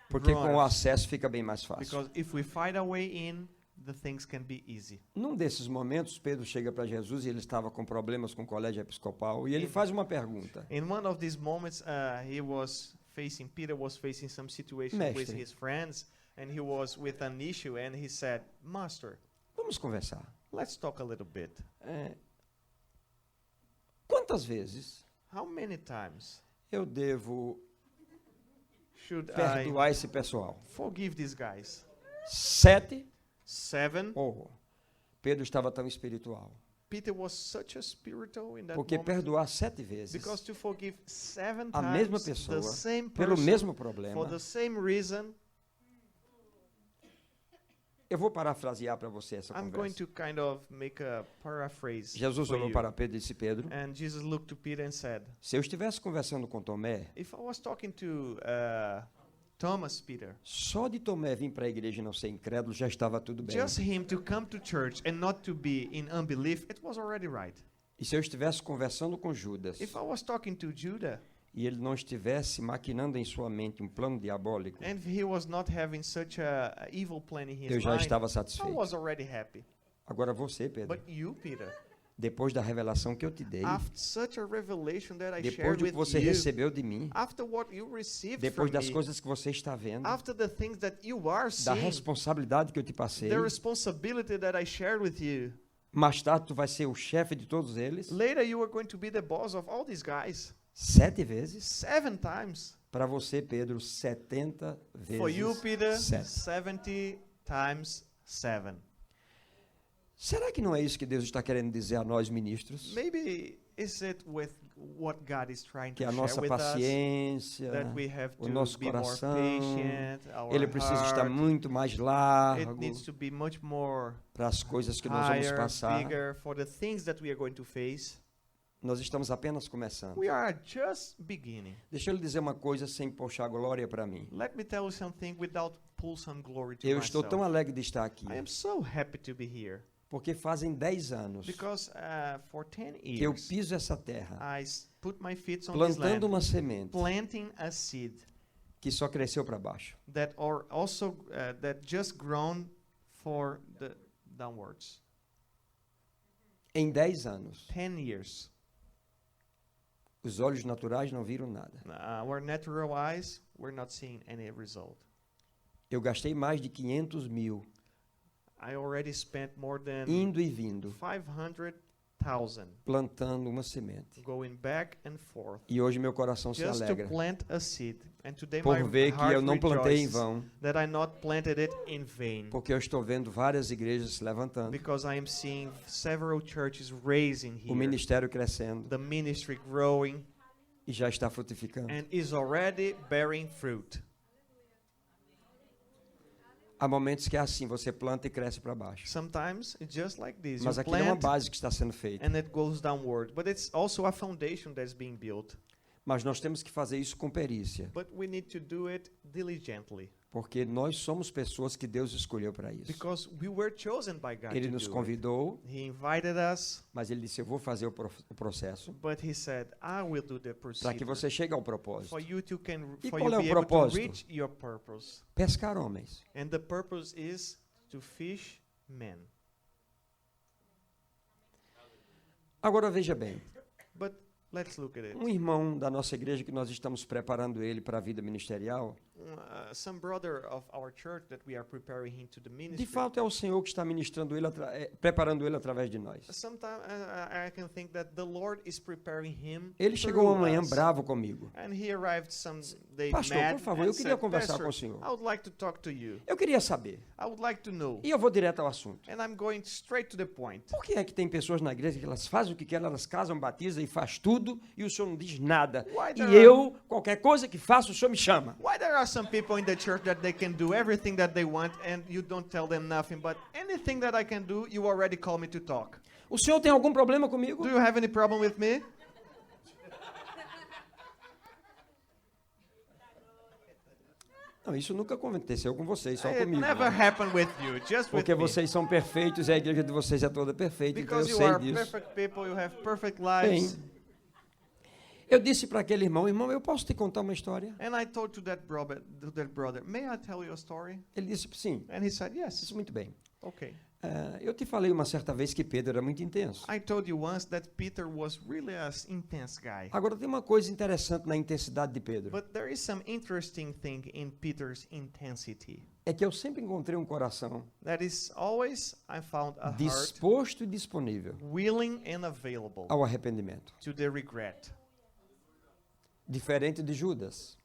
A: Porque com o
C: runners.
A: acesso fica bem mais fácil.
C: Because if we find a way in, the things can be easy.
A: Num desses momentos, Pedro chega para Jesus e ele estava com problemas com o colégio episcopal e ele faz uma pergunta.
C: In one of these moments, Peter was facing some situation with
A: Mestre.
C: his friends, and he was with an issue, and he said, Master,
A: Vamos conversar.
C: let's talk a little bit.
A: Quantas vezes
C: How many times
A: eu devo
C: should I
A: perdoar esse pessoal?
C: forgive these guys?
A: 7?
C: 7.
A: Oh, Pedro estava tão espiritual.
C: Peter was such a spiritual in that
A: Porque
C: moment.
A: perdoar 7 vezes
C: Because to forgive 7
A: a
C: times
A: mesma
C: the
A: pessoa,
C: same
A: pelo
C: person
A: mesmo
C: for
A: problema.
C: the same reason,
A: Eu vou parafrasear para você essa
C: I'm going
A: conversa.
C: to kind of make a paraphrase
A: Jesus
C: for
A: olhou
C: you.
A: para Pedro e disse: Pedro,
C: And Jesus looked to Peter and said,
A: se eu estivesse conversando com Tomé,
C: if I was talking to Thomas, Peter,
A: só de Tomé vir para a igreja e não ser incrédulo já estava tudo bem.
C: just him to come to church and not to be in unbelief, it was already right.
A: E se eu estivesse conversando com Judas
C: If I was talking to Judah
A: e ele não estivesse maquinando em sua mente um plano diabólico,
C: and he was not having such a evil plan in his
A: eu já
C: mind,
A: estava
C: I
A: satisfeito.
C: was already happy.
A: Agora você, Pedro,
C: But you, Peter,
A: depois da revelação que eu te dei,
C: after such a revelation that I
A: depois
C: shared
A: do
C: with
A: que você
C: you,
A: recebeu de mim,
C: after what you received
A: depois
C: from
A: das
C: me,
A: coisas que você está vendo,
C: after the things that you are
A: da
C: seeing,
A: responsabilidade que eu te passei,
C: the responsibility that I shared with you,
A: mais tarde tu vai ser o chefe de todos eles,
C: later you are going to be the boss of all these guys.
A: 7 vezes.
C: 7 times.
A: Para você, Pedro, 70
C: For you,
A: vezes
C: Peter,
A: 7.
C: 70 times 7.
A: Será que não é isso que Deus está querendo dizer a nós, ministros?
C: Maybe is it with what God is trying
A: Que
C: to
A: a
C: share
A: nossa
C: with us,
A: paciência,
C: that we have
A: o
C: to
A: nosso
C: be more
A: coração,
C: patient, our
A: ele precisa estar
C: heart,
A: muito mais
C: it
A: largo
C: needs to be much more
A: para as coisas que nós vamos
C: higher,
A: passar.
C: bigger for the things that we are going to face.
A: Nós estamos apenas começando.
C: We are just beginning.
A: Deixa eu lhe dizer uma coisa sem puxar glória para mim.
C: Let me tell you something without pull some glory to
A: Eu estou
C: myself.
A: tão alegre de estar aqui,
C: I am so happy to be here
A: porque fazem 10 anos
C: because for 10
A: que eu
C: years
A: piso essa terra,
C: I put my feet on this land,
A: plantando uma semente
C: planting a seed
A: que só cresceu para baixo.
C: that are also that just grown for the downwards.
A: Em 10 anos,
C: 10 years.
A: os olhos naturais não viram nada.
C: Our natural eyes, we're not seeing any result.
A: Eu gastei mais de 500 mil
C: I already spent more than
A: indo e vindo,
C: 500,000
A: plantando uma semente.
C: going back and forth
A: E hoje meu coração se
C: just to
A: alegra
C: plant a seed. And today
A: por
C: my
A: ver que
C: heart
A: eu não plantei em
C: rejoices
A: vão,
C: that I not planted it in vain,
A: porque eu estou vendo várias igrejas se levantando,
C: because I am seeing several churches raising
A: o
C: here,
A: ministério crescendo
C: the ministry growing,
A: e já está frutificando.
C: and is already bearing fruit.
A: Há momentos que é assim, você planta e cresce para baixo.
C: Sometimes it's just like this.
A: Mas
C: You
A: aquilo é uma
C: plant
A: base que está sendo feita.
C: and it goes downward, but it's also a foundation that's being built.
A: Mas nós temos que fazer isso com perícia,
C: But we need to do it diligently,
A: porque nós somos pessoas que Deus escolheu para isso.
C: because we were chosen by God
A: Ele
C: to
A: nos
C: do it.
A: convidou,
C: He invited us,
A: mas ele disse: eu vou fazer o processo
C: but he said, I will do the
A: para que
C: procedure
A: você chegue ao
C: for
A: propósito.
C: you to
A: E
C: for
A: qual
C: you
A: é o
C: be able to
A: propósito?
C: reach your purpose.
A: Pescar homens.
C: And the purpose is to fish men.
A: Agora veja bem,
C: But let's look at it.
A: um irmão da nossa igreja que nós estamos preparando ele para a vida ministerial,
C: Some brother of our church that we are preparing him to the
A: de
C: ministry.
A: fato é o Senhor que está ministrando ele, preparando ele através de nós.
C: Sometimes I can think that the Lord is preparing him.
A: Ele chegou
C: through
A: uma manhã
C: us.
A: bravo comigo.
C: And he arrived some day
A: Pastor,
C: mad
A: por favor,
C: and
A: eu queria
C: said,
A: conversar
C: "Pastor,
A: com o senhor."
C: I would like to talk to you.
A: Eu queria saber,
C: I would like to know.
A: e eu vou direto ao assunto.
C: And I'm going straight to the point.
A: Por que é que tem pessoas na igreja que elas fazem o que querem, elas casam, batizam e faz tudo, e o senhor não diz nada?
C: Why
A: E
C: there
A: eu, qualquer coisa que faço, o senhor me chama.
C: Why there are some people in the church that they can do everything that they want and you don't tell them nothing, but anything that I can do, you already call me to talk.
A: O senhor tem algum problema comigo?
C: Do you have any problem with me?
A: Não, isso nunca aconteceu com vocês, só
C: It
A: comigo.
C: never happened with you, just with
A: Porque
C: me.
A: vocês são perfeitos e a igreja de vocês é toda perfeita, então eu
C: Because you
A: sei
C: are
A: disso.
C: perfect people, you have perfect lives.
A: Bem, Eu disse para aquele irmão, eu posso te contar uma história?
C: And I told to that brother, may I tell you a story?
A: Ele disse, sim.
C: And he said, yes.
A: Disse, muito bem.
C: Okay.
A: Eu te falei uma certa vez que Pedro era muito intenso.
C: I told you once that Peter was really an intense guy.
A: Agora, tem uma coisa interessante na intensidade de Pedro.
C: But there is some interesting thing in Peter's intensity.
A: É que eu sempre encontrei um coração
C: That is always I found a heart
A: disposto e disponível
C: willing and available
A: ao arrependimento.
C: to the regret.
A: Diferente de Judas.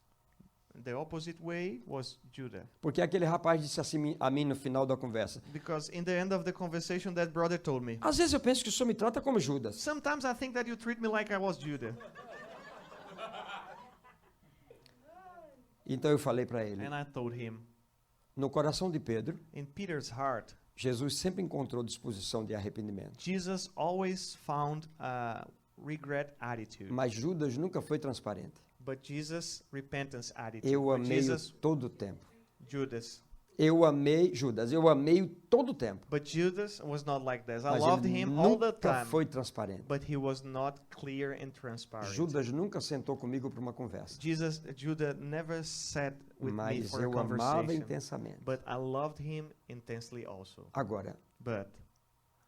C: The opposite way was Judah.
A: Porque aquele rapaz disse assim a mim no final da conversa.
C: Because in the end of the conversation, that brother told me,
A: Às vezes eu penso que o senhor me trata como Judas.
C: sometimes I think that you treat me like I was Judah.
A: Então eu falei para ele.
C: And I told him,
A: No coração de Pedro,
C: in Peter's heart,
A: Jesus sempre encontrou disposição de arrependimento.
C: Jesus always found a regret attitude.
A: Mas Judas nunca foi transparente.
C: But Jesus' repentance attitude.
A: Eu
C: But
A: amei-o
C: Jesus,
A: todo o tempo.
C: Judas.
A: Eu amei Judas, eu amei-o todo o tempo.
C: But Judas was not like this. I
A: Mas
C: loved
A: ele
C: him all the
A: nunca
C: time.
A: foi transparente.
C: But he was not clear and transparent.
A: Judas nunca sentou comigo para uma conversa.
C: Judah never sat with me
A: Mas
C: for a
A: eu amava
C: conversation.
A: intensamente.
C: But I loved him intensely also.
A: Agora,
C: But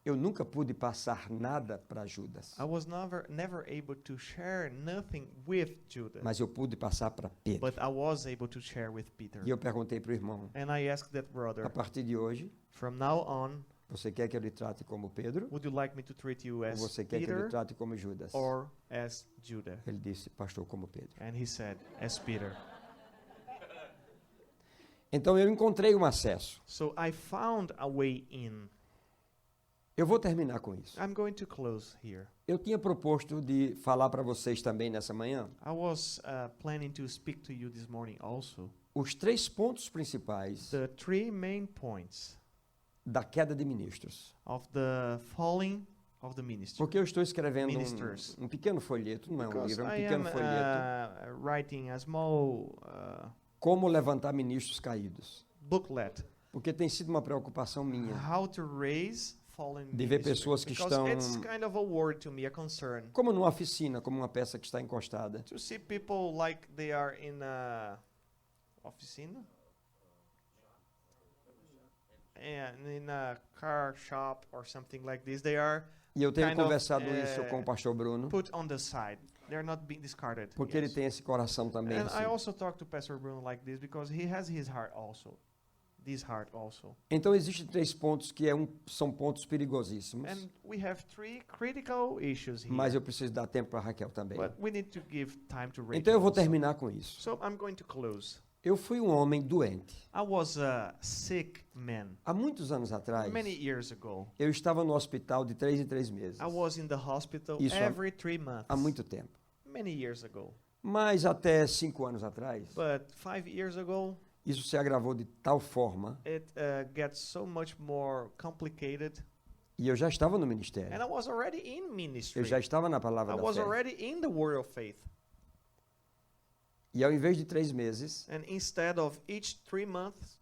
A: eu nunca pude passar nada para Judas.
C: I was never able to share nothing with Judah.
A: Mas eu pude passar para Pedro.
C: But I was able to share with Peter.
A: E eu perguntei para o irmão,
C: And I asked that brother,
A: a partir de hoje,
C: from now on,
A: você quer que eu lhe trate como Pedro?
C: would you like me to treat you
A: Ou
C: as
A: você quer que eu lhe
C: Peter
A: trate como Judas?
C: or as Judah?
A: Ele disse, pastor, como Pedro.
C: And he said, as Peter.
A: Então eu encontrei um acesso.
C: So I found a way in.
A: Eu vou terminar com isso.
C: I'm going to close here.
A: Eu tinha proposto de falar para vocês também nessa manhã
C: I was planning to speak to you this morning also.
A: os 3 pontos principais
C: The 3 main points
A: da queda de ministros.
C: of the falling of the ministry.
A: Porque eu estou escrevendo
C: Ministers.
A: um pequeno folheto, não é um
C: Because
A: livro, é um
C: I
A: pequeno
C: am
A: folheto.
C: writing a small
A: Como levantar ministros caídos.
C: booklet.
A: Porque tem sido uma preocupação minha.
C: How to raise fallen
A: De ver
C: ministry.
A: pessoas que
C: Because
A: estão-
C: it's kind of a word to me, a concern.
A: Como numa oficina, como uma peça que está encostada.
C: To see people like they are in a oficina? And in a car shop or something like this, they are
A: E eu tenho
C: kind of,
A: conversado isso com o pastor Bruno,
C: put on the side. They're not being discarded.
A: porque ele
C: Yes.
A: tem esse coração também
C: And I
A: assim.
C: also talk to Pastor Bruno like this because he has his heart also. This heart also.
A: Então existem 3 pontos que são pontos perigosíssimos.
C: And we have 3 critical issues here.
A: Mas eu preciso dar tempo para Raquel também.
C: But we need to give time to Rachel
A: Então eu vou
C: also.
A: terminar com isso.
C: So I'm going to close.
A: Eu fui um homem doente.
C: I was a sick man
A: Há muitos anos atrás,
C: many years ago.
A: eu estava no hospital de 3 em 3 meses.
C: I was in the hospital
A: Isso
C: every 3 months.
A: Há muito tempo.
C: Many years ago.
A: Mas até 5 anos atrás,
C: But 5 years ago,
A: isso se agravou de tal forma
C: it gets so much more complicated.
A: e eu já estava no
C: And
A: ministério.
C: I was already in ministry.
A: Eu já estava na palavra
C: I
A: da
C: was
A: fé.
C: already in the word of faith.
A: E ao invés de 3 meses,
C: And instead of each 3 months,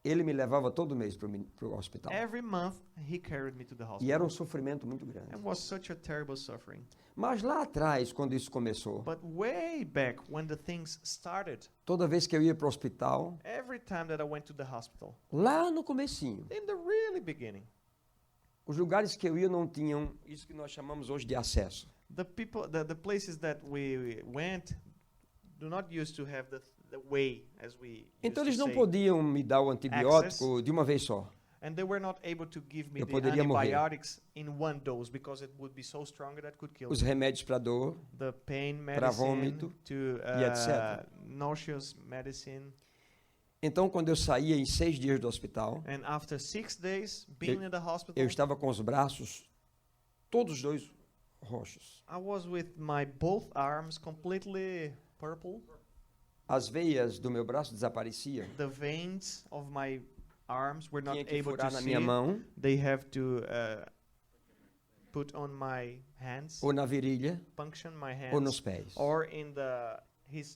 A: ele me levava todo mês para o hospital.
C: every month he carried me to the
A: E
C: hospital.
A: era um sofrimento muito grande.
C: It was such a terrible suffering.
A: Mas lá atrás, quando isso começou,
C: But way back when the things started,
A: toda vez que eu ia para o hospital,
C: every time that I went to the hospital,
A: lá no comecinho,
C: in the really beginning,
A: os lugares que eu ia não tinham isso que nós chamamos hoje de acesso.
C: the places that we went do not used to have the way as we
A: Então
C: used
A: eles
C: to
A: não
C: say.
A: podiam me dar o antibiótico de uma vez só.
C: And they were not able to give me
A: Eu
C: the
A: poderia morrer.
C: antibiotics in one dose because it would be so strong that it could kill
A: Os
C: me.
A: remédios para dor,
C: The pain
A: para
C: medicine,
A: vômito,
C: to
A: e etc.
C: nauseous medicine.
A: Então quando eu saía em 6 dias do hospital,
C: And after 6 days being in the hospital,
A: eu estava com os braços todos dois roxos.
C: I was with my both arms completely purple.
A: As veias do meu braço desapareciam.
C: The veins of my arms were not
A: Tinha que
C: able
A: furar
C: to
A: na
C: see.
A: minha mão
C: They have to put on my hands,
A: ou na virilha
C: punction my
A: ou nos
C: hands,
A: pés.
C: or in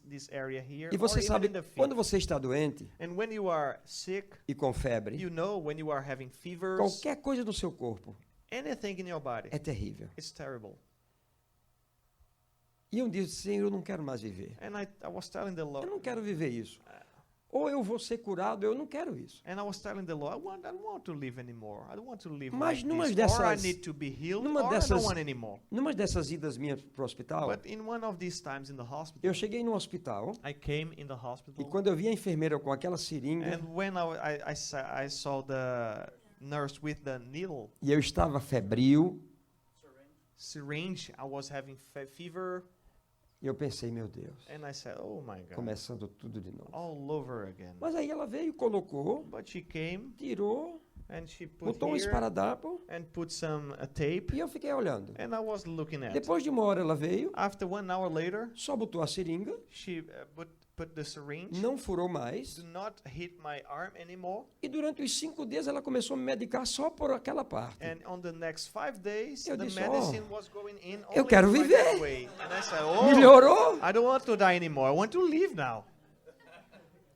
C: this area here,
A: E você
C: or even
A: sabe,
C: in the feet.
A: quando você está doente
C: And when you are sick,
A: e com febre,
C: you know when you are having fevers,
A: qualquer coisa no seu corpo
C: anything in your body,
A: é terrível.
C: it's terrible.
A: E um dia eu disse, Senhor, eu não quero mais viver.
C: And I was telling the
A: Eu
C: Lord,
A: não quero viver isso. Ou eu vou ser curado, eu não quero isso.
C: and I was telling the Lord, I don't want to live anymore. I don't want to live
A: Mas
C: like
A: numas
C: this. Or I
A: dessas-
C: need to be healed,
A: numa
C: or I
A: dessas-
C: don't want anymore.
A: Numa dessas idas minhas para o hospital,
C: But in one of these times in the hospital,
A: eu cheguei no hospital
C: I came in the
A: e
C: hospital,
A: quando eu vi a enfermeira com aquela seringa
C: and when I saw the nurse with the needle
A: e eu estava febril,
C: syringe, I was having fever,
A: e eu pensei, meu Deus,
C: and I said, oh my God,
A: começando tudo de novo.
C: all over again.
A: Mas aí ela veio, colocou,
C: But she came,
A: tirou,
C: and she put
A: botou um
C: here,
A: esparadrapo
C: and put some tape,
A: e eu fiquei olhando.
C: and I was looking at.
A: Depois de uma hora ela veio,
C: After 1 hour later,
A: só botou a seringa,
C: she put the syringe,
A: não furou mais,
C: do not hit my arm anymore,
A: e durante os 5 dias ela começou a me medicar só por aquela parte.
C: and on the next 5 days,
A: Eu
C: the
A: disse,
C: medicine was going in
A: eu
C: only
A: quero
C: by
A: viver.
C: that way. And I said, oh,
A: Melhorou?
C: I don't want to die anymore. I want to live now.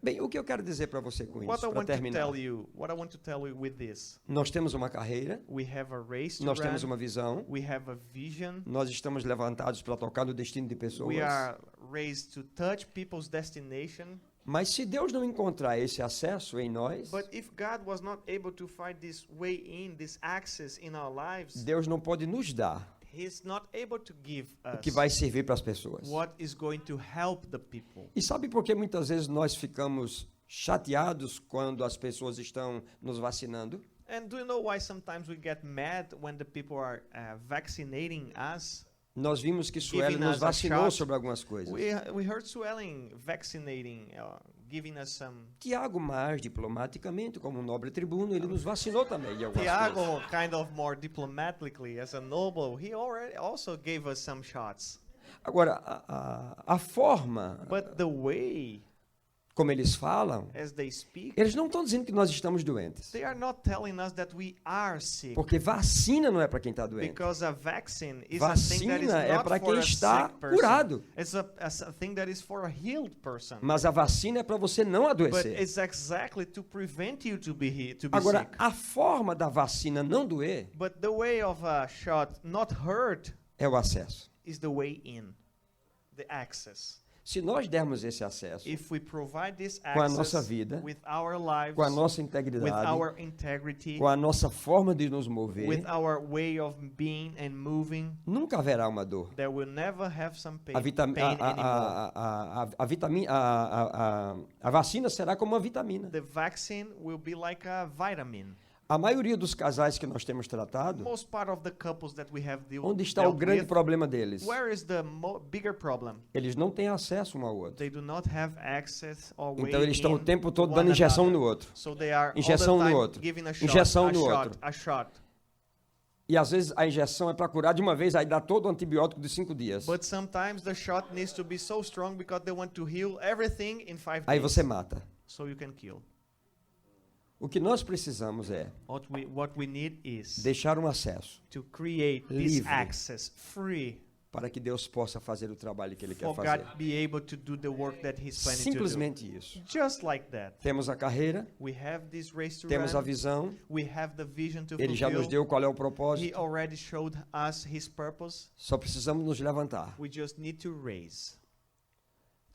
A: Bem, o que eu quero dizer para você com
C: What
A: isso,
C: I
A: para
C: want to
A: terminar?
C: tell you, what I want to tell you with this,
A: Nós temos uma carreira,
C: we have a race to
A: nós
C: run,
A: temos uma visão,
C: we have a vision,
A: nós estamos levantados para tocar no destino de pessoas.
C: we are raised to touch people's destination.
A: Mas se Deus não encontrar esse acesso em nós,
C: But if God was not able to find this way in, this access in our lives,
A: Deus não pode nos dar
C: He's not able to give
A: o que
C: us
A: vai servir para as pessoas.
C: what is going to help the people.
A: E sabe por que muitas vezes nós ficamos chateados quando as pessoas estão nos vacinando?
C: And do you know why sometimes we get mad when the people are vaccinating us?
A: Nós vimos que Sueli
C: Giving
A: nos
C: us a
A: vacinou
C: shot.
A: sobre algumas coisas.
C: We heard Suellen vaccinating, giving us some.
A: Tiago, mais diplomaticamente, como um nobre tribuno, ele nos vacinou também de algumas coisas.
C: Tiago, kind of more diplomatically, as a noble, he already also gave us some shots.
A: Agora, a forma
C: But the way
A: como eles falam,
C: as they speak,
A: eles não estão dizendo que nós estamos doentes.
C: they are not telling us that we are sick.
A: Porque vacina não é para quem está doente.
C: Because a vaccine is a thing that is
A: Vacina é
C: not
A: para
C: for
A: quem
C: a
A: está
C: sick person.
A: curado.
C: It's a thing that is for a healed person.
A: Mas a vacina é para você não
C: But
A: adoecer.
C: it's exactly to prevent you to be
A: Agora,
C: sick.
A: a forma da vacina não doer
C: But the way of a shot not hurt
A: é o acesso.
C: is the way in, the access.
A: Se nós dermos esse acesso
C: If we provide this
A: com a nossa
C: access
A: vida,
C: with our lives,
A: com a nossa
C: with
A: integridade,
C: our integrity,
A: com a nossa forma de nos
C: with
A: mover,
C: our way of being and moving,
A: nunca haverá uma dor.
C: there will never have some pain,
A: A, vitam-
C: pain anymore.
A: a vacina será como uma vitamina.
C: The vaccine will be like a vitamin.
A: A maioria dos casais que nós temos tratado,
C: Most part of the couples that we have
A: onde está o
C: dealt
A: grande
C: with,
A: problema deles?
C: where is the bigger problem?
A: Eles não têm acesso um ao outro.
C: They do not have access or way
A: Então eles estão o
C: in
A: tempo todo
C: one
A: dando injeção
C: another.
A: no outro.
C: So they are
A: Injeção
C: all the
A: no
C: time
A: outro.
C: giving a shot,
A: Injeção
C: a
A: no
C: shot,
A: outro.
C: a shot.
A: E às vezes a injeção é para curar de uma vez, aí dá todo o antibiótico de 5 dias.
C: But sometimes the shot needs to be so strong because they want to heal everything in 5
A: Aí
C: days.
A: você mata.
C: So you can kill.
A: O que nós precisamos é
C: What we need is
A: deixar um acesso
C: to create this
A: livre
C: access free
A: para que Deus possa fazer o trabalho que Ele quer
C: for
A: fazer.
C: God be able to do the work that He's planning to do.
A: Simplesmente isso.
C: Just like that.
A: Temos a carreira,
C: We have this race to
A: temos a
C: run.
A: visão,
C: We have the vision to
A: Ele já nos
C: fulfill.
A: deu qual é o
C: He
A: propósito,
C: already showed us His purpose.
A: só precisamos nos levantar.
C: We just need to raise.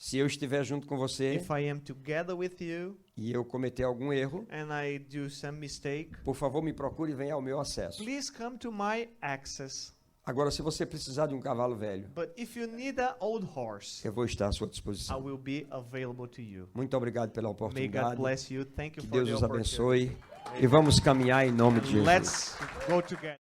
A: Se eu estiver junto com você
C: If I am together with you
A: e eu cometer algum erro,
C: and I do some mistake,
A: por favor me procure e venha ao meu acesso.
C: please come to my access.
A: Agora, se você precisar de um cavalo velho,
C: But if you need an old horse,
A: eu vou estar à sua
C: I
A: disposição.
C: will be available to you.
A: Muito obrigado pela
C: May God
A: oportunidade.
C: bless you. Thank you
A: Que
C: for
A: Deus
C: the
A: os
C: opportunity.
A: abençoe. E vamos caminhar em nome de Jesus.
C: Let's go together.